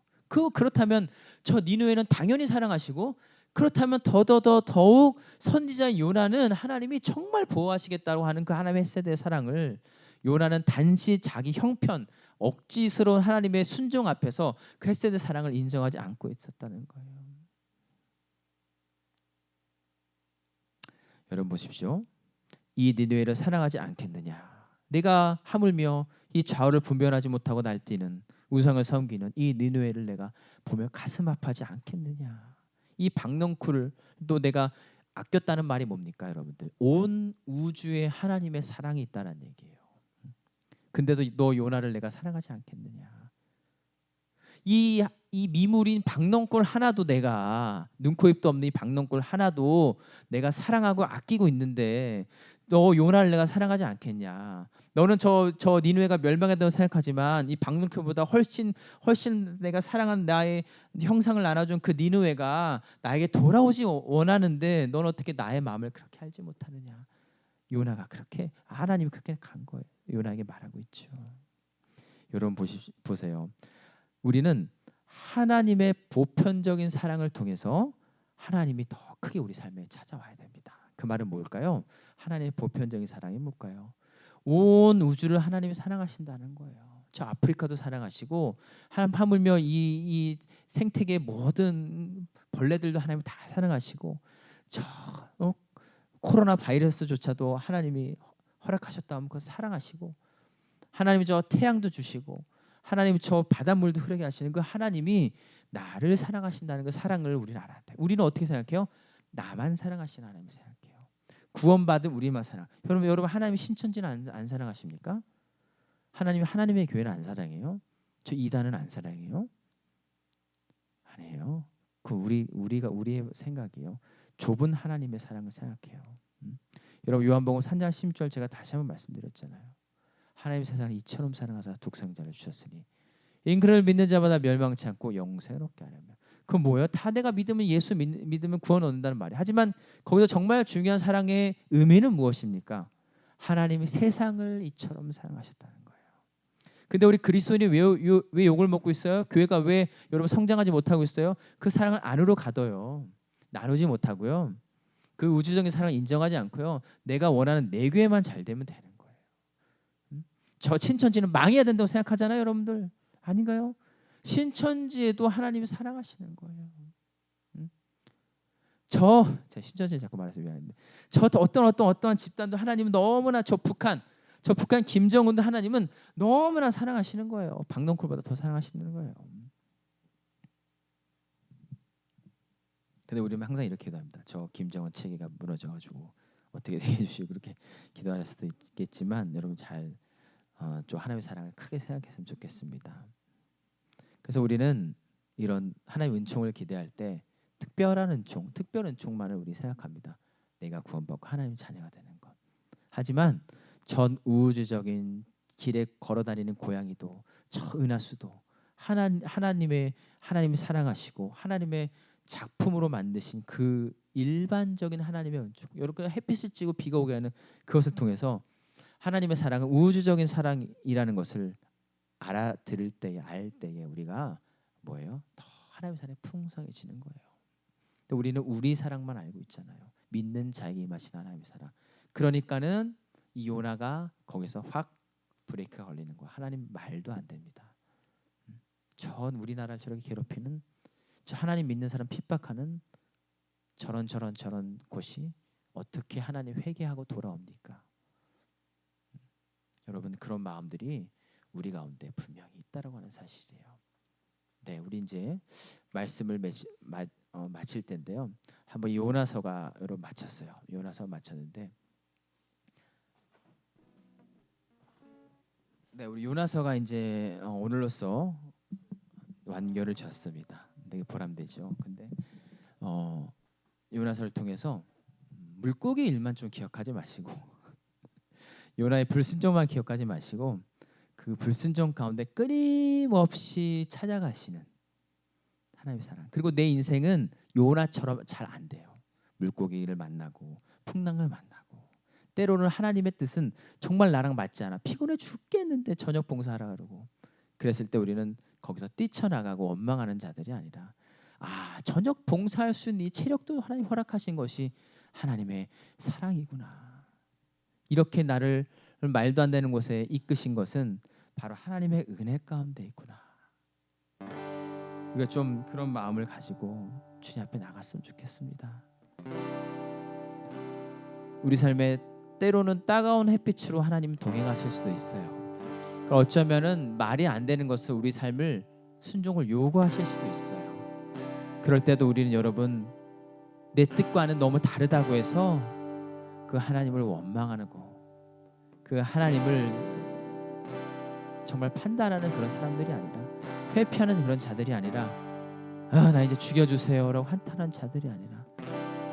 그렇다면 저 니느웨는 당연히 사랑하시고 그렇다면 더욱 선지자인 요나는 하나님이 정말 보호하시겠다고 하는 그 하나님의 헷세대의 사랑을 요나는 단지 자기 형편 억지스러운 하나님의 순종 앞에서 그 헷세대 사랑을 인정하지 않고 있었다는 거예요. 여러분 보십시오. 이 니느웨를 사랑하지 않겠느냐? 내가 하물며 이 좌우를 분별하지 못하고 날뛰는 우상을 섬기는 이 니느웨를 내가 보며 가슴 아파하지 않겠느냐. 이 박넝쿨을 또 내가 아꼈다는 말이 뭡니까, 여러분들? 온 우주에 하나님의 사랑이 있다는 얘기예요. 근데도 너 요나를 내가 사랑하지 않겠느냐. 이 미물인 박넝쿨 하나도 내가 눈, 코, 입도 없는 이 박넝쿨 하나도 내가 사랑하고 아끼고 있는데 너 요나를 내가 사랑하지 않겠냐. 너는 저 니느웨가 멸망했다고 생각하지만 이 박넝쿨보다 훨씬 내가 사랑한 나의 형상을 나눠준 그 니느웨가 나에게 돌아오지 원하는데 넌 어떻게 나의 마음을 그렇게 알지 못하느냐. 요나가 그렇게 하나님이 그렇게 간 거예요. 요나에게 말하고 있죠. 여러분 보세요. 우리는 하나님의 보편적인 사랑을 통해서 하나님이 더 크게 우리 삶에 찾아와야 됩니다. 그 말은 뭘까요? 하나님의 보편적인 사랑이 뭘까요? 온 우주를 하나님이 사랑하신다는 거예요. 저 아프리카도 사랑하시고 하물며 이 생태계 모든 벌레들도 하나님 다 사랑하시고 저 코로나 바이러스조차도 하나님이 허락하셨다 하면 그거 사랑하시고 하나님이 저 태양도 주시고 하나님이 저 바닷물도 흐르게 하시는 그 하나님이 나를 사랑하신다는 그 사랑을 우리는 알아야 돼. 우리는 어떻게 생각해요? 나만 사랑하시는 하나님 생각해요. 구원받은 우리만 사랑. 여러분 하나님이 신천지는 안 사랑하십니까? 하나님의 교회는 안 사랑해요? 저 이단은 안 사랑해요? 아니에요. 그 우리의 생각이에요. 좁은 하나님의 사랑을 생각해요. 여러분 요한복음 3장 16절 제가 다시 한번 말씀드렸잖아요. 하나님 세상을 이처럼 사랑하사 독생자를 주셨으니 인그를 믿는 자마다 멸망치 않고 영생을 얻게 하려면. 그건 뭐예요? 다 내가 믿으면 예수 믿으면 구원 얻는다는 말이에요. 하지만 거기서 정말 중요한 사랑의 의미는 무엇입니까? 하나님이 세상을 이처럼 사랑하셨다는 거예요. 근데 우리 그리스도인이 왜 욕을 먹고 있어요? 교회가 왜 여러분 성장하지 못하고 있어요? 그 사랑을 안으로 가둬요. 나누지 못하고요. 그 우주적인 사랑을 인정하지 않고요. 내가 원하는 내 교회만 잘 되면 되는 거예요. 저 신천지는 망해야 된다고 생각하잖아요, 여러분들. 아닌가요? 신천지에도 하나님이 사랑하시는 거예요. 제 신천지 자꾸 말해서 미안한데, 저 어떠한 집단도 하나님은 너무나 저 북한 김정은도 하나님은 너무나 사랑하시는 거예요. 박농쿨보다 더 사랑하시는 거예요. 근데 우리는 항상 이렇게 기도합니다. 저 김정은 체계가 무너져가지고 어떻게 되게 해주시고 그렇게 기도할 수도 있겠지만 여러분 좀 하나님의 사랑을 크게 생각했으면 좋겠습니다. 그래서 우리는 이런 하나님의 은총을 기대할 때 특별 은총만을 우리 생각합니다. 내가 구원받고 하나님의 자녀가 되는 것. 하지만 전 우주적인 길에 걸어다니는 고양이도 저 은하수도 하나님이 사랑하시고 하나님의 작품으로 만드신 그 일반적인 하나님의 은총. 여러분 햇빛을 찌고 비가 오게 하는 그것을 통해서 하나님의 사랑은 우주적인 사랑이라는 것을 알아들을 때에 알 때에 우리가 뭐예요? 더 하나님의 사랑이 풍성해지는 거예요. 근데 우리는 우리 사랑만 알고 있잖아요. 믿는 자에게 임하신 하나님의 사랑. 그러니까는 이 요나가 거기서 확 브레이크가 걸리는 거야. 하나님 말도 안 됩니다. 전 우리나라를 저렇게 괴롭히는 저 하나님 믿는 사람 핍박하는 저런 곳이 어떻게 하나님 회개하고 돌아옵니까? 여러분 그런 마음들이 우리 가운데 분명히 있다라고 하는 사실이에요. 네, 우리 이제 말씀을 마칠 텐데요. 한번 요나서가 여러분 마쳤어요. 요나서 마쳤는데, 네, 우리 요나서가 이제 오늘로써 완결을 졌습니다. 되게 보람되죠. 근데 요나서를 통해서 물고기 일만 좀 기억하지 마시고 요나의 불순종만 기억하지 마시고 그 불순종 가운데 끊임없이 찾아가시는 하나님의 사랑. 그리고 내 인생은 요나처럼 잘 안 돼요. 물고기를 만나고 풍랑을 만나고 때로는 하나님의 뜻은 정말 나랑 맞지 않아. 피곤해 죽겠는데 저녁 봉사하라 그러고 그랬을 때 우리는 거기서 뛰쳐나가고 원망하는 자들이 아니라 저녁 봉사할 수 있는 이 체력도 하나님 허락하신 것이 하나님의 사랑이구나. 이렇게 나를 말도 안 되는 곳에 이끄신 것은 바로 하나님의 은혜 가운데 있구나. 우리가 좀 그런 마음을 가지고 주님 앞에 나갔으면 좋겠습니다. 우리 삶에 때로는 따가운 햇빛으로 하나님 동행하실 수도 있어요. 그러니까 어쩌면은 말이 안 되는 것을 우리 삶을 순종을 요구하실 수도 있어요. 그럴 때도 우리는 여러분 내 뜻과는 너무 다르다고 해서 그 하나님을 원망하는 거, 그 하나님을 정말 판단하는 그런 사람들이 아니라, 회피하는 그런 자들이 아니라, 나 이제 죽여주세요라고 한탄한 자들이 아니라,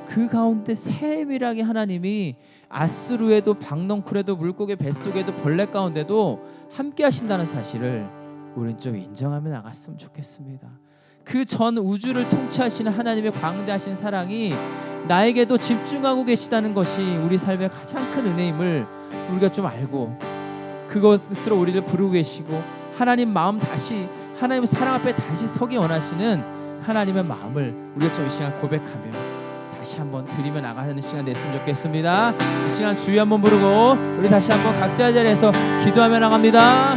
그 가운데 세밀하게 하나님이 아스루에도 박넝쿨에도 물고기 뱃속에도 벌레 가운데도 함께 하신다는 사실을 우리는 좀 인정하며 나갔으면 좋겠습니다. 그 전 우주를 통치하시는 하나님의 광대하신 사랑이 나에게도 집중하고 계시다는 것이 우리 삶의 가장 큰 은혜임을 우리가 좀 알고, 그것으로 우리를 부르고 계시고 하나님 마음 다시, 하나님 사랑 앞에 다시 서기 원하시는 하나님의 마음을 우리가 좀 이 시간 고백하며 다시 한번 드리며 나가는 시간 됐으면 좋겠습니다. 이 시간 주여 한번 부르고 우리 다시 한번 각자 자리에서 기도하며 나갑니다.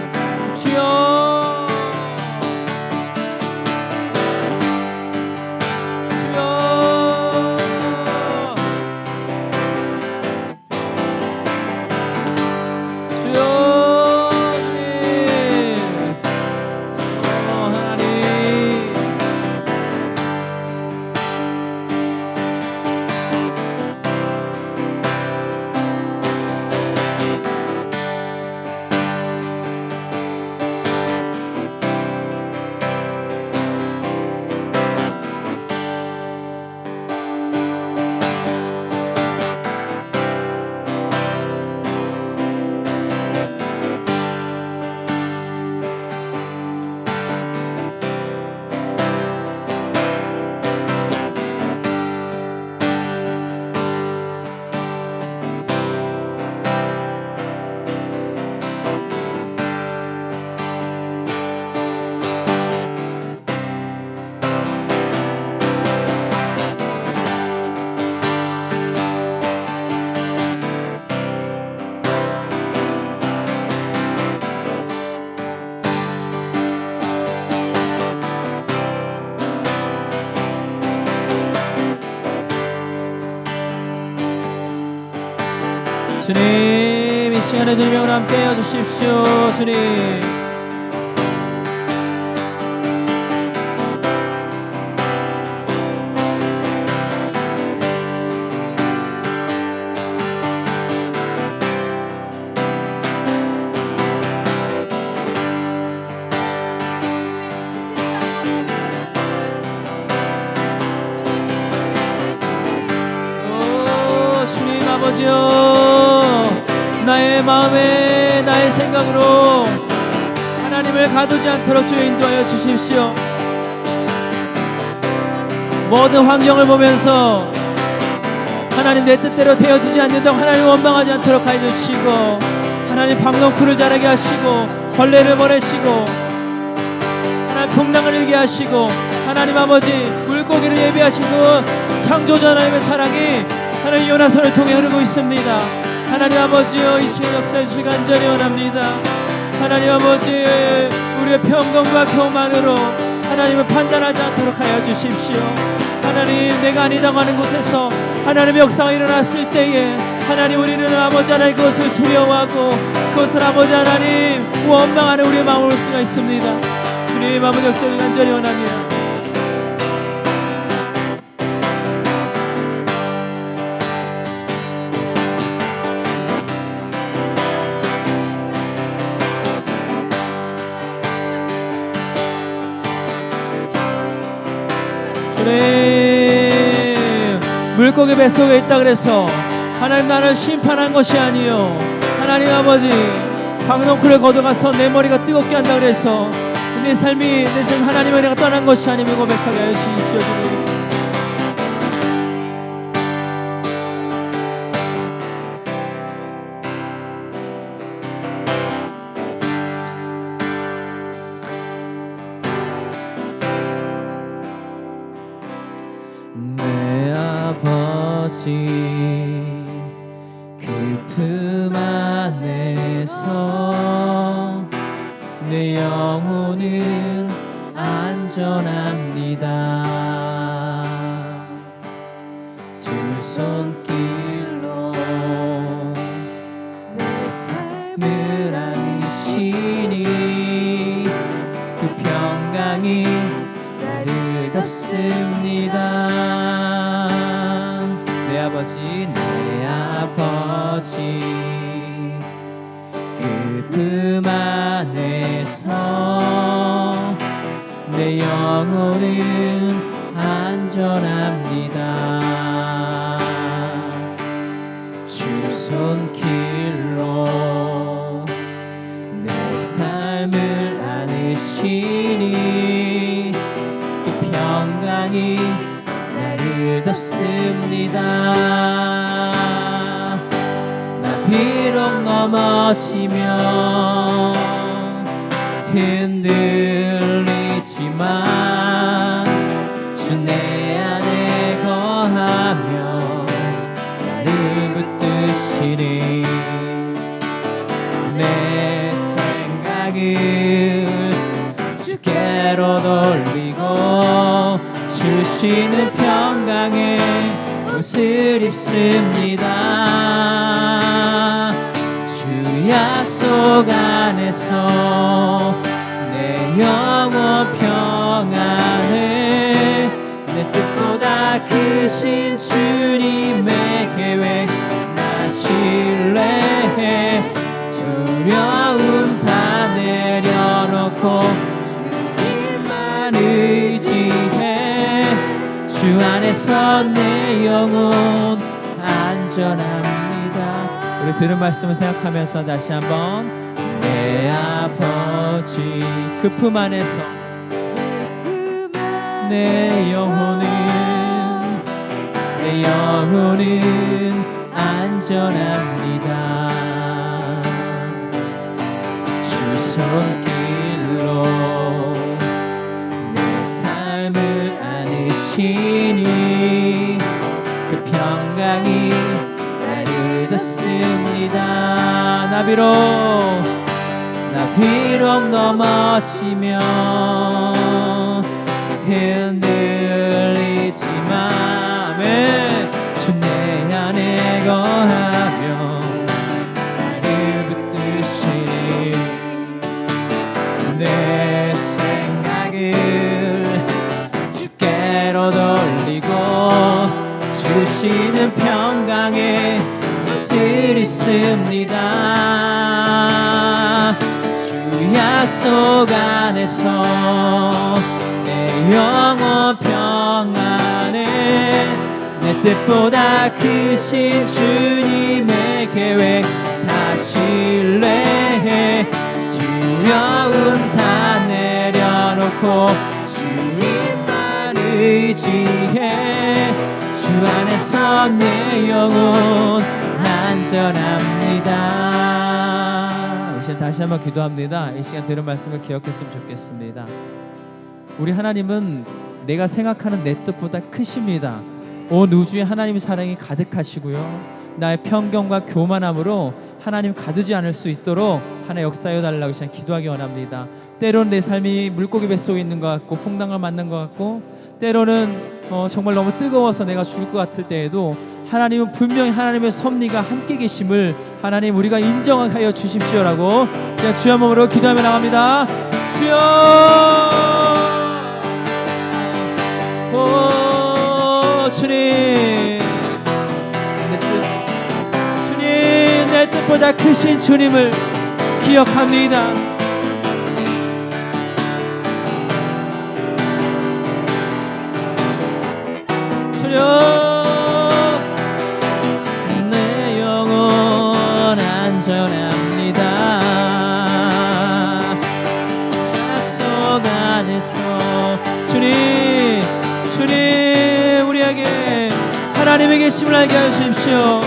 주여, 주여, 주여, 주님, 하나님. 주님, 이 시간에 주님과 함께 해주십시오. 주님, 주님 아버지여, 나의 마음에 나의 생각으로 하나님을 가두지 않도록 주여 인도하여 주십시오. 모든 환경을 보면서 하나님 내 뜻대로 되어지지 않는다고 하나님 원망하지 않도록 하여 주시고, 하나님 박넝쿨을 자라게 하시고 벌레를 보내시고 하나님 풍랑을 일게 하시고, 하나님 아버지 물고기를 예비하시고 창조자 하나님의 사랑이 하나님 요나선을 통해 흐르고 있습니다. 하나님 아버지여, 이 시간 역사해 주시기 간절히 원합니다. 하나님 아버지, 우리의 평강과 교만으로 하나님을 판단하지 않도록 하여 주십시오. 하나님, 내가 아니다고 하는 곳에서 하나님의 역사가 일어났을 때에 하나님, 우리는 아버지 하나님 그것을 두려워하고 그것을 아버지 하나님 원망하는 우리의 마음을 볼 수가 있습니다. 주님 아버지 역사를 간절히 원합니다. 주님, 물고기 뱃속에 있다 그래서 하나님 나를 심판한 것이 아니요, 하나님 아버지 박넝쿨을 걷어가서 내 머리가 뜨겁게 한다 그래서 내 삶 하나님의 은혜가 떠난 것이 아님을 고백하게 하여 주십시오. 주님, 내 아버지 그 품 안에서 내 영혼은 안전합니다. 주 손길로 덥습니다. 내 아버지 그 품 안에서 내 영혼은 안전합니다. 주 손길로 내 삶을 안으시니 그 평강이 나를 덮습니다. 나 비록 넘어지면 흔들리지만 주 내 안에 거하며 나를 붙드시니 내 생각을 주께로 돌리고 주시는 평강에 옷을 입습니다. 주 약속 안에서 내 영혼 평안에 내 뜻보다 크신 주님의 계획 나 신뢰해 두려움 다 내려놓고 주님만 의지해 주 안에서 내 영혼 안전합니다. 우리 들은 말씀을 생각하면서 다시 한번 내 아버지 그 품 안에서 내 영혼은 안전합니다. 주 손길로 내 삶을 안으시니 그 평강이 나를 덮습니다. 나 비록 넘어지면 흔들리지만 주 내 안에 거하며 나를 붙드시니 내 생각을 주께로 돌리고 주시는 평강에 옷을 입습니다. 주 약속 안에서 내 영혼 평안에 내 뜻보다 크신 주님의 계획 다 신뢰해 두려움 다 내려놓고 주님만 의지해 주 안에서 내 영혼 안전합니다. 이제 다시 한번 기도합니다. 이 시간 들은 말씀을 기억했으면 좋겠습니다. 우리 하나님은 내가 생각하는 내 뜻보다 크십니다. 온 우주에 하나님의 사랑이 가득하시고요. 나의 편견과 교만함으로 하나님 가두지 않을 수 있도록 하나님 역사해 달라고 시간 기도하기 원합니다. 때로는 내 삶이 물고기 뱃속에 있는 것 같고 풍랑을 맞는 것 같고 때로는 정말 너무 뜨거워서 내가 죽을 것 같을 때에도 하나님은 분명히 하나님의 섭리가 함께 계심을 하나님 우리가 인정하여 주십시오라고 제가 주여 한 몸으로 기도하며 나갑니다. 주여 주님 내 뜻보다 크신 주님을 기억합니다. 주여 내 영혼 안전합니다. 약속 안에서 주님 우리에게 하나님의 계심을 알게 하여 주십시오.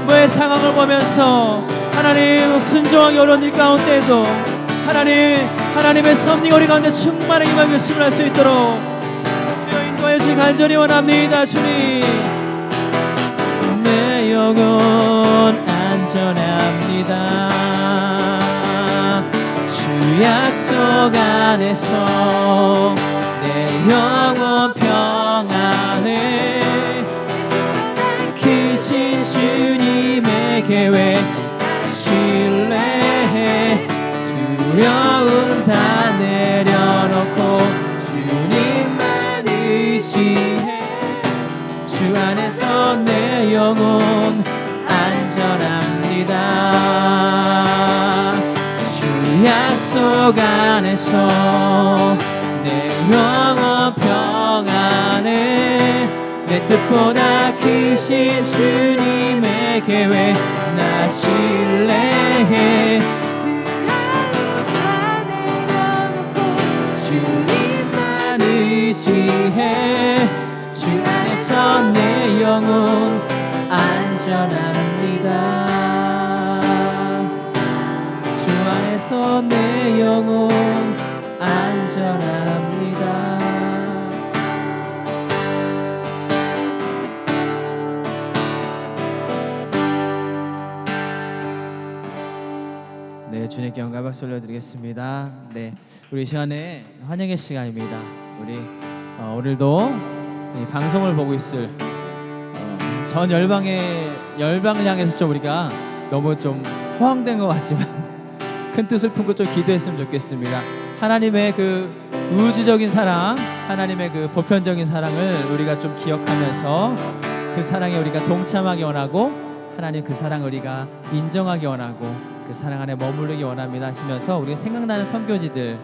뭐의 상황을 보면서 하나님 순종하기 어려운 일 가운데에도 하나님의 섭리가 우리 가운데 충만하게 임하게 계심을 알 수 있도록 주여 인도하여 주시 간절히 원합니다. 주님 내 영혼 안전합니다. 주 약속 안에서 내 영혼 평안에 크신 주님의 계획 신뢰해 두려움 다 내려놓고 주님만 하나님께서 내 영혼 평안에 내 뜻보다 크신 주님의 계획 나 신뢰해 다 내려놓고 주님만 의지해 주 안에서 내 영혼 안전합니다 주 안에서 내 영혼 안전합니다 네, 주님께 영광 박수 올려드리겠습니다. 네, 우리 이 시간에 환영의 시간입니다. 우리 오늘도 이 방송을 보고 있을 전 열방을 향해서 좀 우리가 너무 좀 허황된 것 같지만 큰 뜻을 품고 좀 기도했으면 좋겠습니다. 하나님의 그 우주적인 사랑, 하나님의 그 보편적인 사랑을 우리가 좀 기억하면서 그 사랑에 우리가 동참하기 원하고 하나님 그 사랑을 우리가 인정하기 원하고 그 사랑 안에 머무르기 원합니다 하시면서 우리가 생각나는 선교지들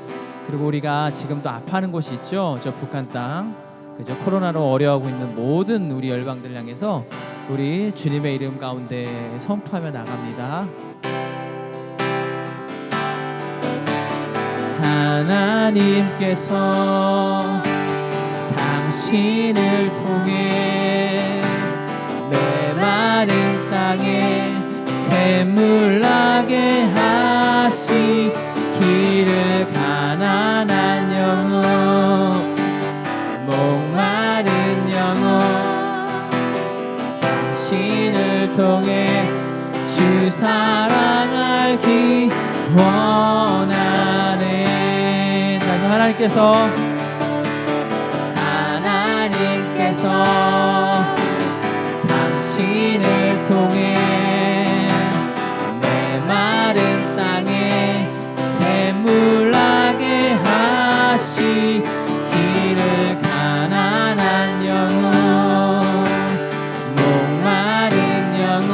그리고 우리가 지금도 아파하는 곳이 있죠. 저 북한 땅 그저 코로나로 어려워하고 있는 모든 우리 열방들 향해서 우리 주님의 이름 가운데 선포하며 나갑니다. 하나님께서 당신을 통해 메마른 땅에 샘물 나게 하시기를 가난한 영혼 목마른 영혼 당신을 통해 주 사랑 알기 원하네 다시 하나님께서 당신을 통해 메마른 땅에 샘물 나게 하시기를 가난한 영혼 목마른 영혼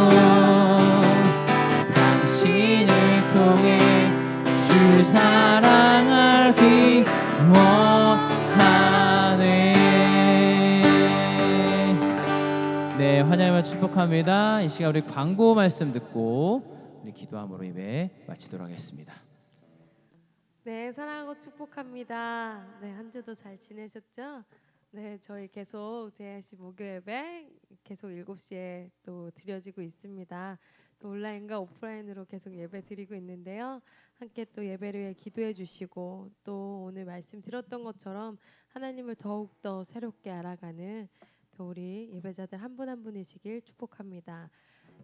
당신을 통해 주 사랑 알기 원하네. 네, 환영하며 축복합니다. 이 시간 우리 광고 말씀 듣고 우리 기도함으로 예배 마치도록 하겠습니다. 네, 사랑하고 축복합니다. 네, 한 주도 잘 지내셨죠? 네, 저희 계속 JIC 목요 예배 계속 7시에 또 드려지고 있습니다. 또 온라인과 오프라인으로 계속 예배 드리고 있는데요. 함께 또 예배를 위해 기도해 주시고 또 오늘 말씀 들었던 것처럼 하나님을 더욱더 새롭게 알아가는 또 우리 예배자들 한 분 한 분이시길 축복합니다.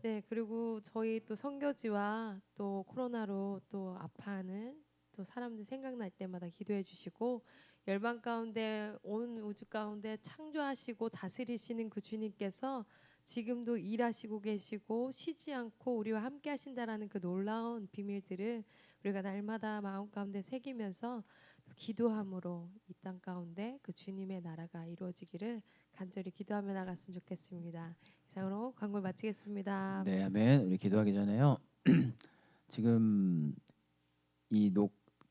네, 그리고 저희 또 선교지와 또 코로나로 또 아파하는 또 사람들 생각날 때마다 기도해 주시고 열방 가운데 온 우주 가운데 창조하시고 다스리시는 그 주님께서 지금도 일하시고 계시고 쉬지 않고 우리와 함께 하신다라는 그 놀라운 비밀들을 우리가 날마다 마음 가운데 새기면서 또 기도함으로 이 땅 가운데 그 주님의 나라가 이루어지기를 간절히 기도하며 나갔으면 좋겠습니다. 이상으로 광고를 마치겠습니다. 네, 아멘. 우리 기도하기 전에요. 지금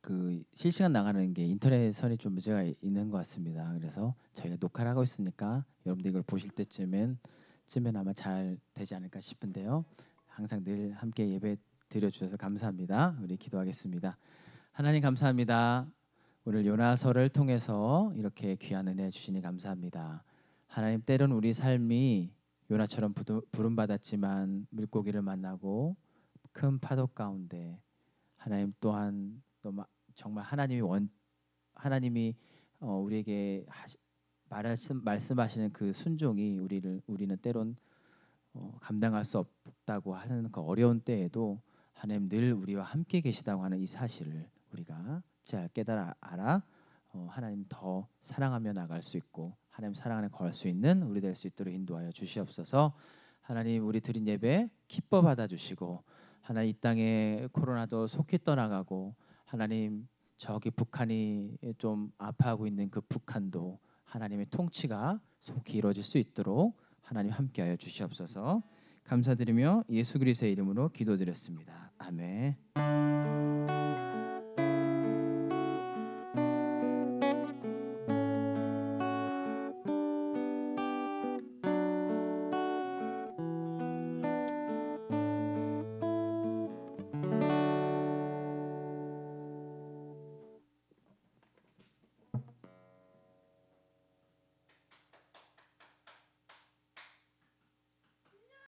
그 실시간 나가는 게 인터넷선이 좀 문제가 있는 것 같습니다. 그래서 저희가 녹화를 하고 있으니까 여러분들 이걸 보실 때쯤엔 아마 잘 되지 않을까 싶은데요. 항상 늘 함께 예배 드려주셔서 감사합니다. 우리 기도하겠습니다. 하나님 감사합니다. 오늘 요나서를 통해서 이렇게 귀한 은혜 주시니 감사합니다. 하나님 때론 우리 삶이 요나처럼 부름받았지만 물고기를 만나고 큰 파도 가운데 하나님 또한 정말 하나님이 우리에게 말씀하시는 그 순종이 우리는 때론 감당할 수 없다고 하는 그 어려운 때에도 하나님 늘 우리와 함께 계시다고 하는 이 사실을 우리가 잘 깨달아 알아 하나님 더 사랑하며 나갈 수 있고 하나님 사랑 안에 거할 수 있는 우리 될 수 있도록 인도하여 주시옵소서. 하나님 우리 드린 예배 기뻐 받아주시고 하나님 이 땅에 코로나도 속히 떠나가고 하나님 저기 북한이 좀 아파하고 있는 그 북한도 하나님의 통치가 속히 이루어질 수 있도록 하나님 함께하여 주시옵소서. 감사드리며 예수 그리스도의 이름으로 기도드렸습니다. 아멘.